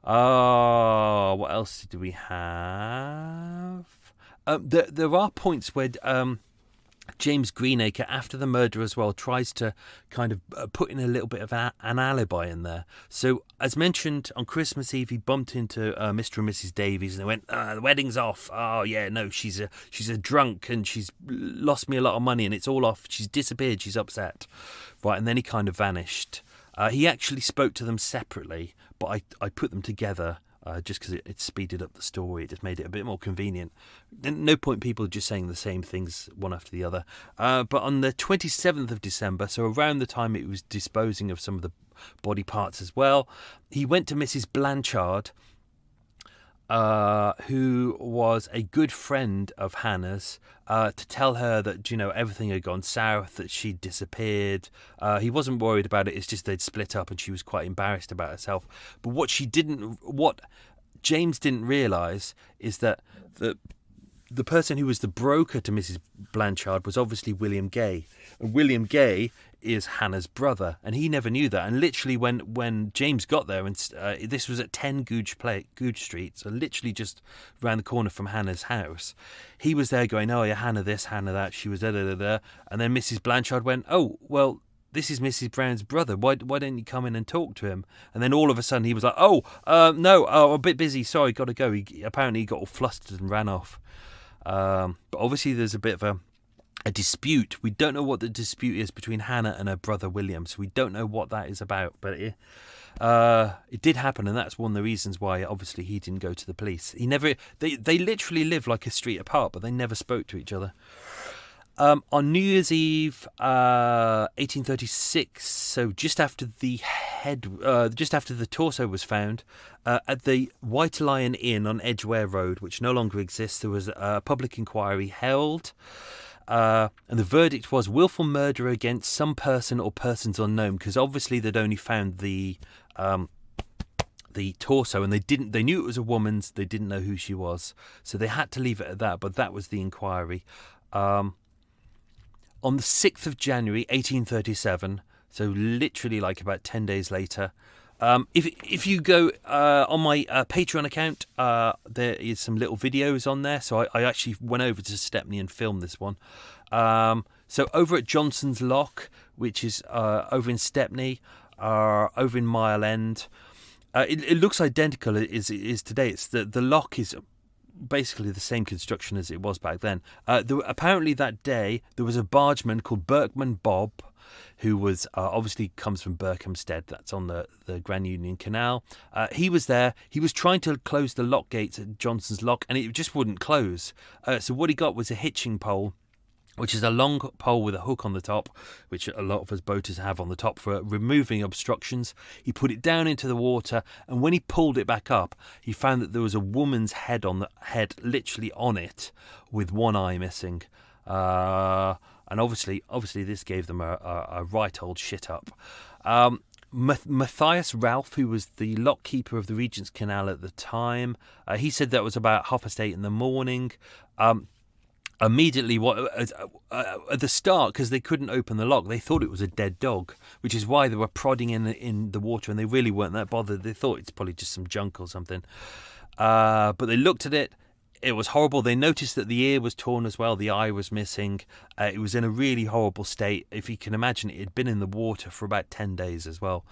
What else do we have? There are points where James Greenacre, after the murder as well, tries to kind of put in a little bit of an alibi in there. So, as mentioned, on Christmas Eve, he bumped into Mr. and Mrs. Davies, and they went, "The wedding's off. Oh, yeah, no, she's a drunk, and she's lost me a lot of money, and it's all off. She's disappeared. She's upset." Right, and then he kind of vanished. He actually spoke to them separately, but I put them together just because it speeded up the story. It just made it a bit more convenient. No point people just saying the same things one after the other. But on the 27th of December, so around the time it was disposing of some of the body parts as well, he went to Mrs. Blanchard, who was a good friend of Hannah's, to tell her that, everything had gone south, that she'd disappeared. He wasn't worried about it. It's just they'd split up and she was quite embarrassed about herself. But what James didn't realise is that the person who was the broker to Mrs. Blanchard was obviously William Gay. And William Gay is Hannah's brother, and he never knew that. And literally when James got there, and this was at 10 Googe Street, so literally just round the corner from Hannah's house, he was there going, "Oh yeah, Hannah this, Hannah that, she was da-da-da-da." And then Mrs. Blanchard went, "Oh, well, this is Mrs. Brown's brother. Why don't you come in and talk to him?" And then all of a sudden he was like, no, I'm a bit busy, sorry, got to go. Apparently he got all flustered and ran off. But obviously there's a bit of a dispute. We don't know what the dispute is between Hannah and her brother William, so we don't know what that is about. But it did happen, and that's one of the reasons why obviously he didn't go to the police. They literally lived like a street apart, but they never spoke to each other. On New Year's Eve, 1836, so just after the torso was found, at the White Lion Inn on Edgware Road, which no longer exists, there was a public inquiry held, and the verdict was willful murder against some person or persons unknown, because obviously they'd only found the torso, and they knew it was a woman's, they didn't know who she was, so they had to leave it at that. But that was the inquiry. On the 6th of January 1837, so literally like about 10 days later, if you go on my Patreon account, there is some little videos on there. So I actually went over to Stepney and filmed this one. So over at Johnson's Lock, which is over in Stepney, over in Mile End, it looks identical as it is today. It's the lock is basically the same construction as it was back then. Apparently that day there was a bargeman called Berkman Bob, who was obviously comes from Berkhamsted, that's on the Grand Union Canal. He was there. He was trying to close the lock gates at Johnson's Lock, and it just wouldn't close. So what he got was a hitching pole, which is a long pole with a hook on the top, which a lot of us boaters have on the top for removing obstructions. He put it down into the water, and when he pulled it back up, he found that there was a woman's head literally on it, with one eye missing. And obviously this gave them a right old shit up. Matthias Ralph, who was the lock keeper of the Regent's Canal at the time, he said that was about 8:30 in the morning. Immediately, at the start, because they couldn't open the lock, they thought it was a dead dog, which is why they were prodding in the water, and they really weren't that bothered. They thought it's probably just some junk or something. But they looked at it. It was horrible. They noticed that the ear was torn as well. The eye was missing. It was in a really horrible state. If you can imagine, it had been in the water for about 10 days as well.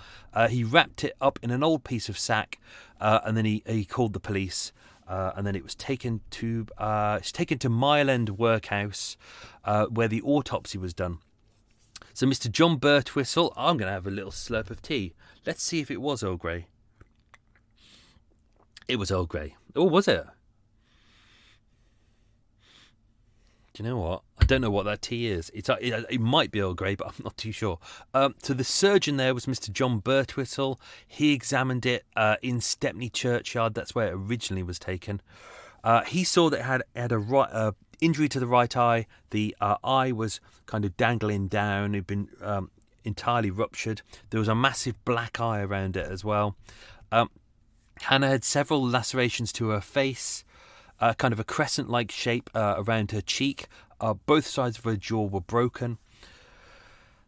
He wrapped it up in an old piece of sack, and then he called the police. and then it was taken to Mile End Workhouse, where the autopsy was done. So Mr. John Birtwistle, I'm going to have a little slurp of tea. Let's see if it was Earl Grey. It was Earl Grey. Oh, was it? Do you know what? I don't know what that tea is. It might be Earl Grey, but I'm not too sure. So the surgeon there was Mr. John Birtwistle. He examined it in Stepney Churchyard. That's where it originally was taken. He saw that it had a injury to the right eye. The eye was kind of dangling down. It had been entirely ruptured. There was a massive black eye around it as well. Hannah had several lacerations to her face. Kind of a crescent-like shape around her cheek. Both sides of her jaw were broken.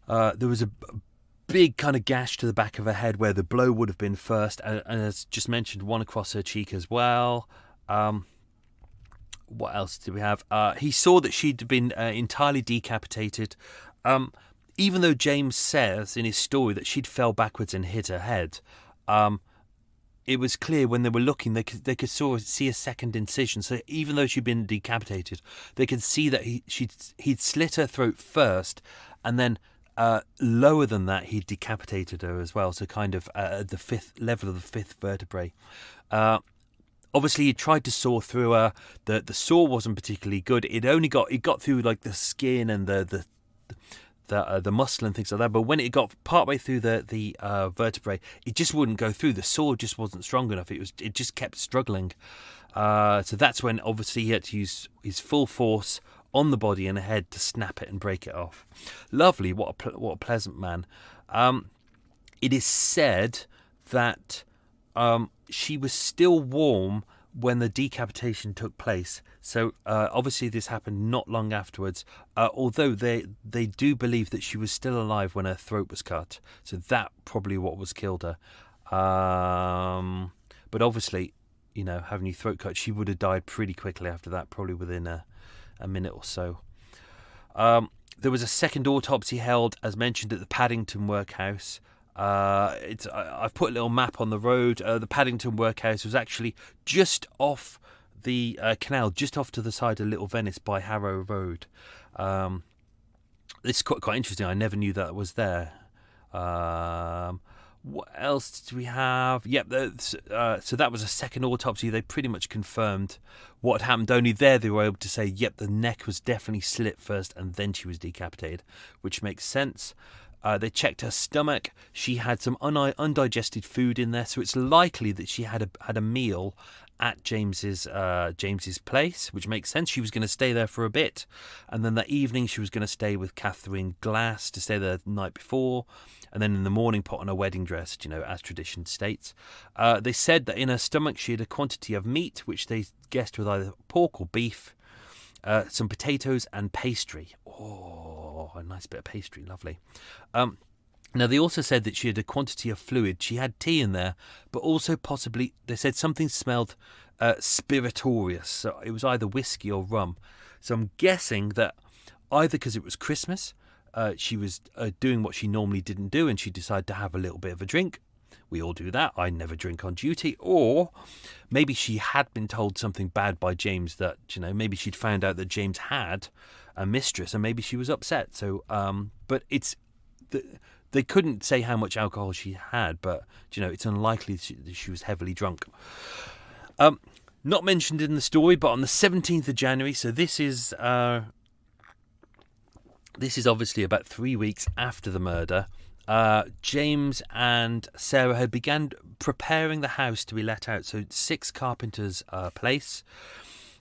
There was a big kind of gash to the back of her head where the blow would have been first, and as just mentioned, one across her cheek as well. What else did we have? He saw that she'd been entirely decapitated. Even though James says in his story that she'd fell backwards and hit her head, it was clear when they were looking, they could see a second incision. So even though she'd been decapitated, they could see that he'd slit her throat first, and then lower than that, he'd decapitated her as well. So kind of at the fifth level of the fifth vertebrae. Obviously, he tried to saw through her. The saw wasn't particularly good. It got through like the skin and the muscle and things like that, but when it got partway through the vertebrae, it just wouldn't go through. The saw just wasn't strong enough. It just kept struggling. So that's when obviously he had to use his full force on the body and the head to snap it and break it off. Lovely, what a pleasant man. It is said that she was still warm when the decapitation took place. So obviously this happened not long afterwards, although they do believe that she was still alive when her throat was cut. So that probably what was killed her. But obviously, having your throat cut, she would have died pretty quickly after that, probably within a minute or so. There was a second autopsy held, as mentioned, at the Paddington Workhouse. I've put a little map on the road. The Paddington Workhouse was actually just off the canal, just off to the side of Little Venice by Harrow Road. It's quite interesting. I never knew that was there. What else did we have? Yep. So that was a second autopsy. They pretty much confirmed what happened. Only there they were able to say, yep, the neck was definitely slit first and then she was decapitated, which makes sense. They checked her stomach. She had some undigested food in there, so it's likely that she had a meal at James's place, which makes sense. She was going to stay there for a bit, and then that evening she was going to stay with Catherine Glass to stay there the night before, and then in the morning put on a wedding dress, as tradition states. They said that in her stomach she had a quantity of meat, which they guessed was either pork or beef, some potatoes and pastry. Oh, a nice bit of pastry, lovely. Now, they also said that she had a quantity of fluid. She had tea in there, but also possibly, they said something smelled spirituous. So it was either whiskey or rum. So I'm guessing that either because it was Christmas, she was doing what she normally didn't do and she decided to have a little bit of a drink. We all do that. I never drink on duty. Or maybe she had been told something bad by James that, maybe she'd found out that James had a mistress and maybe she was upset. So, but they couldn't say how much alcohol she had, but, it's unlikely that she was heavily drunk. Not mentioned in the story, but on the 17th of January, so this is obviously about 3 weeks after the murder, James and Sarah had began preparing the house to be let out. So 6 Carpenter's Place.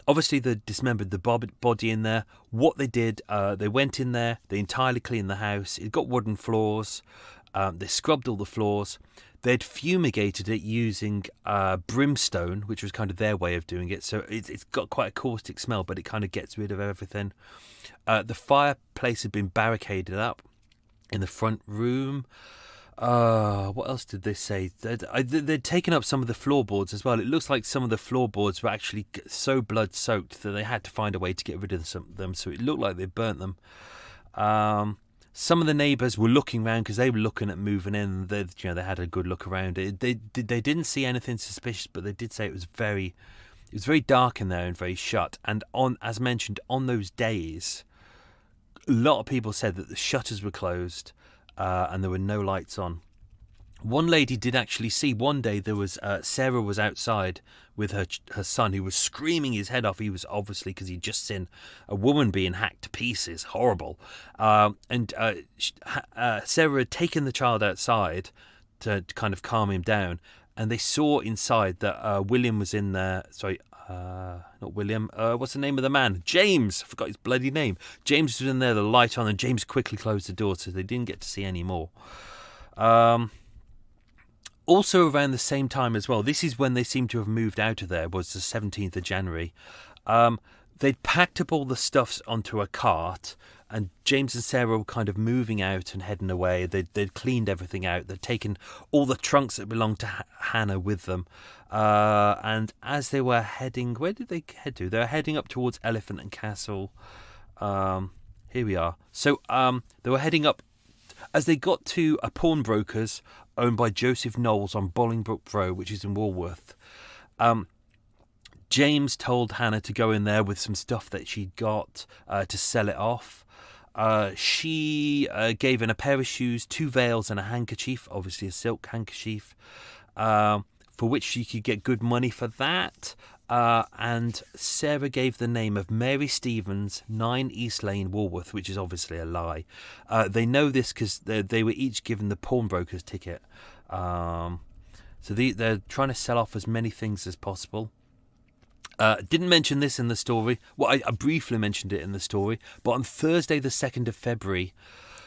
Obviously, they dismembered the body in there. What they did, they went in there, they entirely cleaned the house. It got wooden floors. They scrubbed all the floors. They'd fumigated it using brimstone, which was kind of their way of doing it. So it's got quite a caustic smell, but it kind of gets rid of everything. The fireplace had been barricaded up in the front room. What else did they say? They'd taken up some of the floorboards as well. It looks like some of the floorboards were actually so blood-soaked that they had to find a way to get rid of them. So it looked like they burnt them. Some of the neighbours were looking around because they were looking at moving in. They had a good look around. They didn't see anything suspicious, but they did say it was very it was very dark in there and very shut. And as mentioned, on those days, a lot of people said that the shutters were closed and there were no lights on. One lady did actually see one day there was Sarah was outside with her son, who was screaming his head off. He was obviously, because he'd just seen a woman being hacked to pieces, horrible. And Sarah had taken the child outside to kind of calm him down, and they saw inside that William was in there. Sorry, not William. What's the name of the man? James. I forgot his bloody name. James was in there, the light on, and James quickly closed the door, so they didn't get to see any more. Also around the same time as well, this is when they seem to have moved out of there, was the 17th of January. They'd packed up all the stuffs onto a cart, and James and Sarah were kind of moving out and heading away. They'd cleaned everything out. They'd taken all the trunks that belonged to Hannah with them. And as they were heading, where did they head to? They were heading up towards Elephant and Castle. Here we are. So they were heading up as they got to a pawnbroker's owned by Joseph Knowles on Bolingbroke Road, which is in Walworth. James told Hannah to go in there with some stuff that she'd got to sell it off. She gave in a pair of shoes, 2 veils and a handkerchief, obviously a silk handkerchief, for which she could get good money for that. And Sarah gave the name of Mary Stevens, 9 East Lane, Walworth, which is obviously a lie. They know this because they were each given the pawnbroker's ticket. So they're trying to sell off as many things as possible. Didn't mention this in the story. Well, I briefly mentioned it in the story. But on Thursday, the 2nd of February,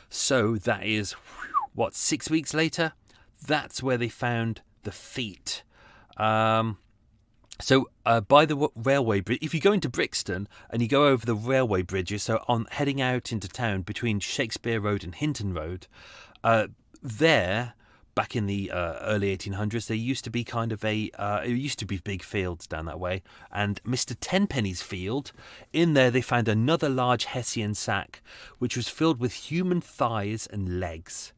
so that is, 6 weeks later? That's where they found the feet. So by the railway bridge, if you go into Brixton and you go over the railway bridges, so on heading out into town between Shakespeare Road and Hinton Road, there, back in the early 1800s, there used to be kind of it used to be big fields down that way, and Mr. Tenpenny's field, in there they found another large Hessian sack, which was filled with human thighs and legs.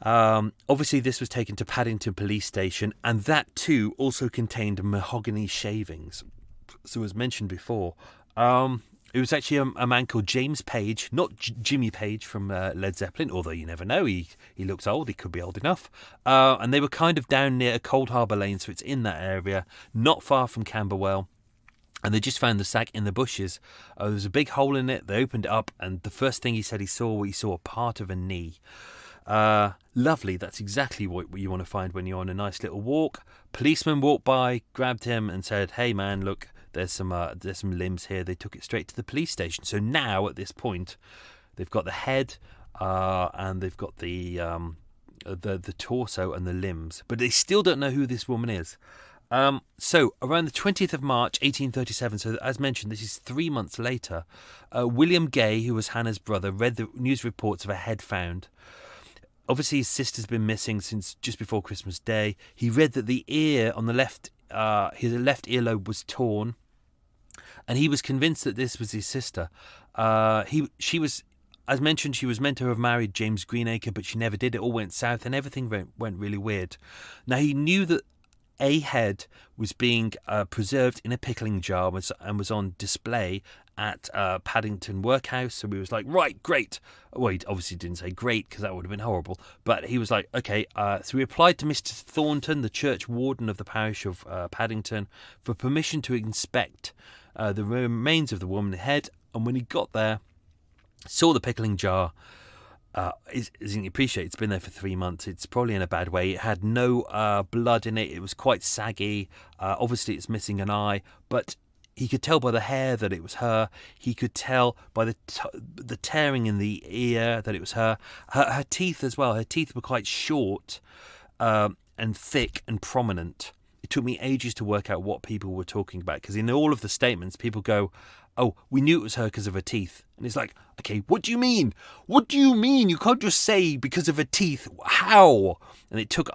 Obviously this was taken to Paddington Police Station, and that too also contained mahogany shavings. So as mentioned before, it was actually a man called James Page, not Jimmy Page from Led Zeppelin, although you never know, he looks old, he could be old enough. And they were kind of down near Cold Harbour Lane, so it's in that area, not far from Camberwell. And they just found the sack in the bushes. There was a big hole in it. They opened it up, and the first thing he said he saw a part of a knee. Lovely, that's exactly what you want to find when you're on a nice little walk. Policeman walked by, grabbed him and said, "Hey man, look, there's some limbs here." They took it straight to the police station. So now at this point they've got the head and they've got the torso and the limbs, but they still don't know who this woman is. So around the 20th of March 1837, so as mentioned, this is 3 months later, William Gale, who was Hannah's brother, read the news reports of a head found. Obviously, his sister's been missing since just before Christmas Day. He read that the ear on the left, his left earlobe was torn, and he was convinced that this was his sister. She was, as mentioned, she was meant to have married James Greenacre, but she never did. It all went south, and everything went really weird. Now, he knew that a head was being preserved in a pickling jar and was on display at Paddington Workhouse. So he was like, right, great. Well, he obviously didn't say great because that would have been horrible. But he was like, okay. So he applied to Mr. Thornton, the church warden of the parish of Paddington, for permission to inspect the remains of the woman's head. And when he got there, saw the pickling jar. As you can appreciate, it's been there for 3 months. It's probably in a bad way. It had no blood in it. It was quite saggy. Obviously, it's missing an eye, but he could tell by the hair that it was her. He could tell by the tearing in the ear that it was her. Her teeth as well. Her teeth were quite short and thick and prominent. It took me ages to work out what people were talking about, because in all of the statements, people go, "Oh, we knew it was her because of her teeth." And it's like, okay, what do you mean? What do you mean? You can't just say because of her teeth. How? And I took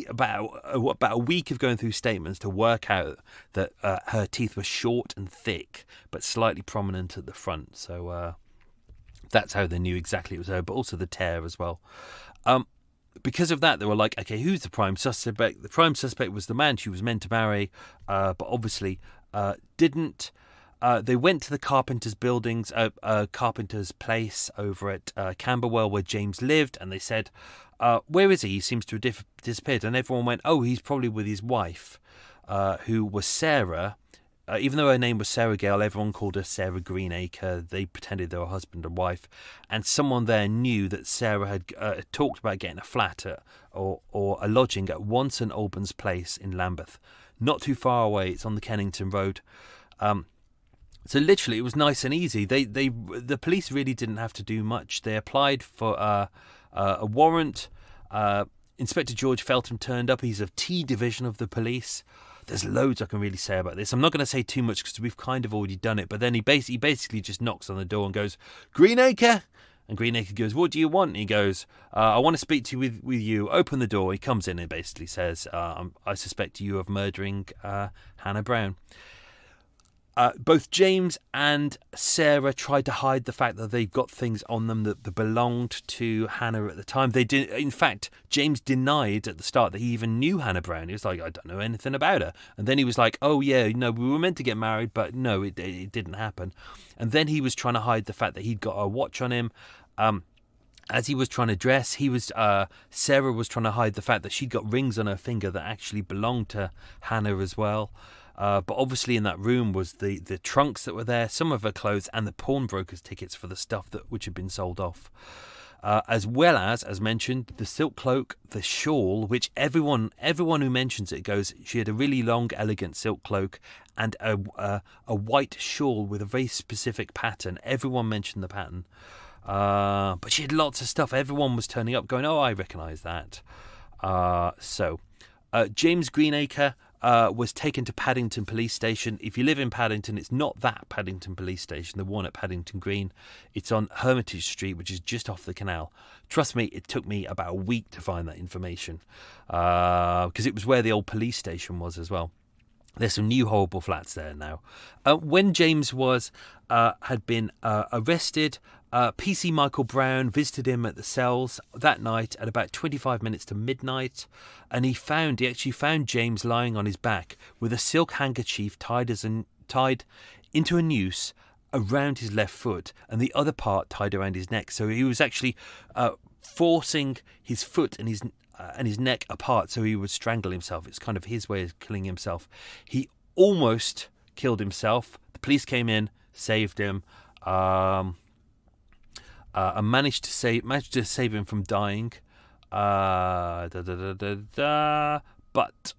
about a week of going through statements to work out that her teeth were short and thick, but slightly prominent at the front. So that's how they knew exactly it was her, but also the tear as well. because of that, they were like, okay, who's the prime suspect? The prime suspect was the man she was meant to marry, but obviously didn't. They went to the Carpenter's buildings, Carpenter's place over at Camberwell where James lived, and they said, where is he? He seems to have disappeared. And everyone went, oh, he's probably with his wife, who was Sarah. Even though her name was Sarah Gale, everyone called her Sarah Greenacre. They pretended they were husband and wife. And someone there knew that Sarah had talked about getting a flat or a lodging at One St Albans Place in Lambeth. Not too far away. It's on the Kennington Road. So literally, it was nice and easy. The police really didn't have to do much. They applied for a warrant. Inspector George Feltham turned up. He's of T Division of the police. There's loads I can really say about this. I'm not going to say too much because we've kind of already done it. But then he basically just knocks on the door and goes, Greenacre? And Greenacre goes, what do you want? And he goes, I want to speak to you with you. Open the door. He comes in and basically says, I suspect you of murdering Hannah Brown. Both James and Sarah tried to hide the fact that they've got things on them that belonged to Hannah at the time. They did. In fact, James denied at the start that he even knew Hannah Brown. He was like, I don't know anything about her. And then he was like, oh, yeah, no, we were meant to get married, but no, it didn't happen. And then he was trying to hide the fact that he'd got a watch on him. As he was trying to dress, Sarah was trying to hide the fact that she'd got rings on her finger that actually belonged to Hannah as well. But obviously in that room was the trunks that were there, some of her clothes, and the pawnbroker's tickets for the stuff which had been sold off. As well as mentioned, the silk cloak, the shawl, which everyone who mentions it goes, she had a really long, elegant silk cloak and a white shawl with a very specific pattern. Everyone mentioned the pattern. But she had lots of stuff. Everyone was turning up going, oh, I recognise that. So James Greenacre was taken to Paddington Police Station. If you live in Paddington, it's not that Paddington Police Station, the one at Paddington Green. It's on Hermitage Street, which is just off the canal. Trust me, it took me about a week to find that information because it was where the old police station was as well. There's some new horrible flats there now. When James had been arrested, PC Michael Brown visited him at the cells that night at about 25 minutes to midnight, and he actually found James lying on his back with a silk handkerchief tied into a noose around his left foot and the other part tied around his neck. So he was actually forcing his foot and his neck apart so he would strangle himself. It's kind of his way of killing himself. He almost killed himself. The police came in, saved him, and managed to save him from dying. But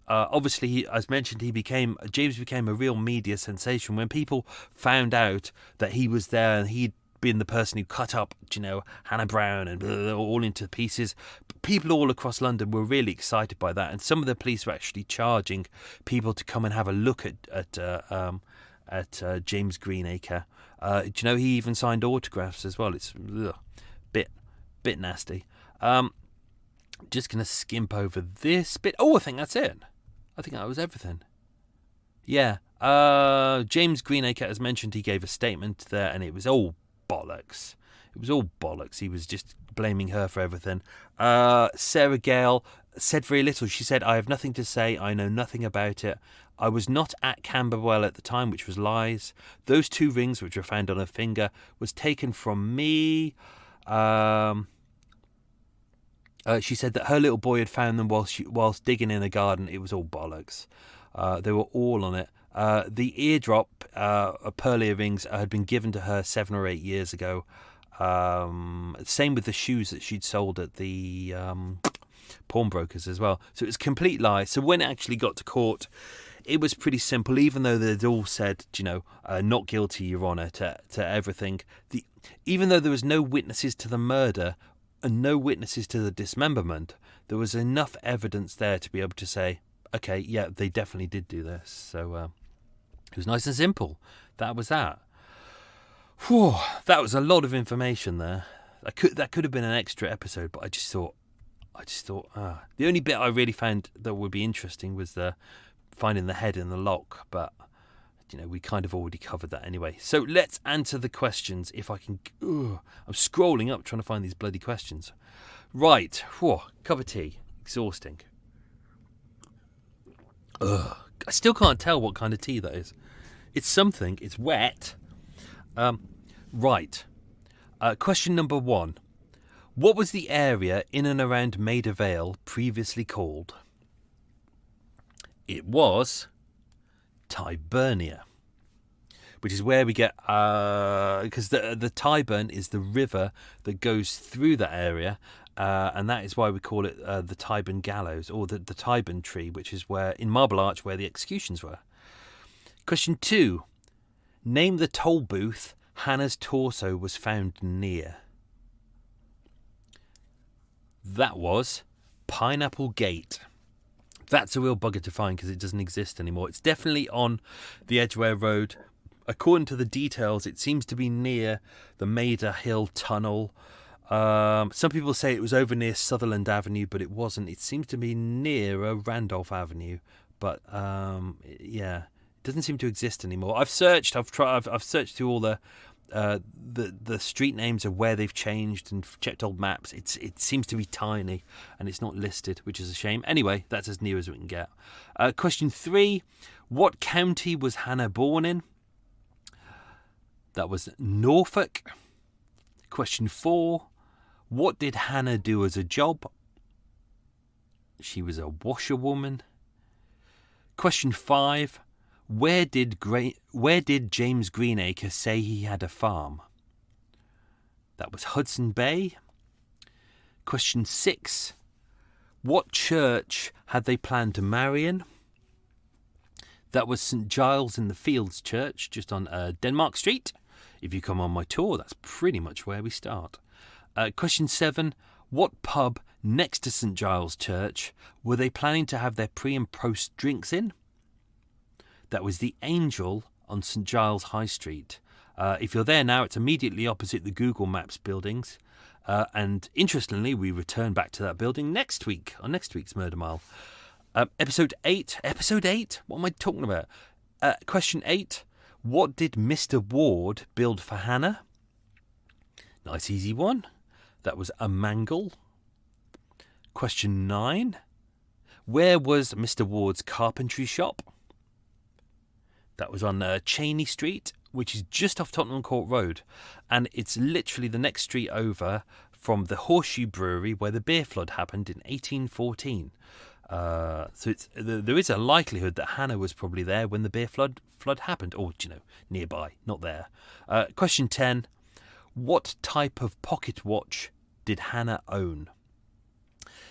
obviously, as mentioned, James became a real media sensation when people found out that he was there and he'd been the person who cut up, Hannah Brown and all into pieces. People all across London were really excited by that, and some of the police were actually charging people to come and have a look at James Greenacre. He even signed autographs as well. It's bit nasty. Just gonna skimp over this bit. Oh, I think that's it. I think that was everything. Yeah. James Greenacre, as mentioned, he gave a statement there, and it was all bollocks. He was just blaming her for everything. Sarah Gale said very little. She said, I have nothing to say. I know nothing about it. I was not at Camberwell at the time, which was lies. Those 2 rings which were found on her finger was taken from me. She said that her little boy had found them whilst digging in the garden. It was all bollocks. They were all on it. The eardrop, pearl earrings, had been given to her 7 or 8 years ago. Same with the shoes that she'd sold at the pawnbrokers as well. So it was a complete lie. So when it actually got to court, it was pretty simple, even though they'd all said, not guilty, Your Honour, to everything. Even though there was no witnesses to the murder and no witnesses to the dismemberment, there was enough evidence there to be able to say, okay, yeah, they definitely did do this. So it was nice and simple. That was that. Whew, that was a lot of information there. That could have been an extra episode, but I just thought, the only bit I really found that would be interesting was finding the head in the lock, but we kind of already covered that anyway. So let's answer the questions if I can. I'm scrolling up trying to find these bloody questions. Right. Whew, cup of tea. Exhausting. I still can't tell what kind of tea that is. It's something. It's wet. Right. Question number 1. What was the area in and around Maida Vale previously called? It was Tyburnia, which is where we get, because the Tyburn is the river that goes through that area, and that is why we call it the Tyburn Gallows, or the Tyburn Tree, which is where, in Marble Arch, where the executions were. Question 2. Name the toll booth Hannah's torso was found near. That was Pineapple Gate. That's a real bugger to find because it doesn't exist anymore. It's definitely on the Edgware Road. According to the details, it seems to be near the Maida Hill Tunnel. Some people say it was over near Sutherland Avenue, but it wasn't. It seems to be near Randolph Avenue. But it doesn't seem to exist anymore. I've searched. I've searched through all the street names of where they've changed and checked old maps. It seems to be tiny and it's not listed, which is a shame. Anyway, that's as near as we can get. Question 3. What county was Hannah born in? That was Norfolk. Question 4. What did Hannah do as a job? She was a washerwoman. Question 5. Where did James Greenacre say he had a farm? That was Hudson Bay. Question 6. What church had they planned to marry in? That was St Giles in the Fields Church, just on Denmark Street. If you come on my tour, that's pretty much where we start. Question 7. What pub next to St Giles Church were they planning to have their pre and post drinks in? That was the Angel on St Giles High Street. If you're there now, it's immediately opposite the Google Maps buildings. And interestingly, we return back to that building next week, on next week's Murder Mile. Episode 8. Episode 8? What am I talking about? Question 8. What did Mr. Ward build for Hannah? Nice easy one. That was a mangle. Question 9. Where was Mr. Ward's carpentry shop? That was on Cheney Street, which is just off Tottenham Court Road. And it's literally the next street over from the Horseshoe Brewery where the beer flood happened in 1814. So there is a likelihood that Hannah was probably there when the beer flood happened. Or, nearby, not there. Question 10. What type of pocket watch did Hannah own?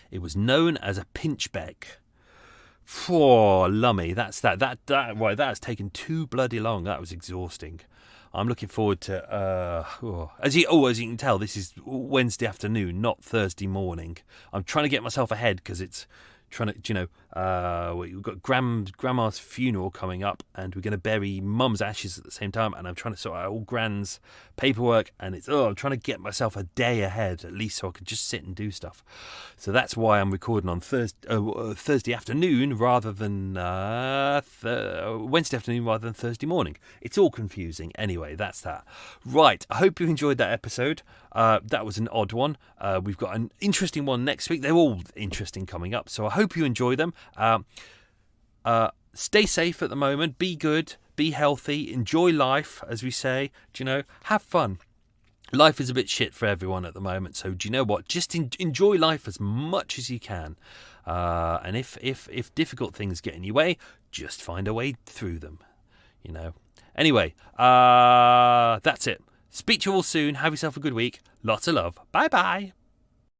It was known as a pinchbeck. For lummy, that's that. Right, that has taken too bloody long. That was exhausting. I'm looking forward to. As you can tell, this is Wednesday afternoon, not Thursday morning. I'm trying to get myself ahead because it's trying to, we've got grandma's funeral coming up, and we're going to bury mum's ashes at the same time. And I'm trying to sort out all grand's paperwork, and I'm trying to get myself a day ahead at least, so I can just sit and do stuff. So that's why I'm recording on Thursday afternoon rather than Wednesday afternoon rather than Thursday morning. It's all confusing. Anyway, that's that. Right. I hope you enjoyed that episode. That was an odd one. We've got an interesting one next week. They're all interesting coming up, so I hope you enjoy them. Stay safe at the moment. Be good. Be healthy. Enjoy life, as we say. Have fun. Life is a bit shit for everyone at the moment, so do you know what? Just enjoy life as much as you can. And if difficult things get in your way, just find a way through them. Anyway, that's it. Speak to you all soon. Have yourself a good week. Lots of love. Bye-bye.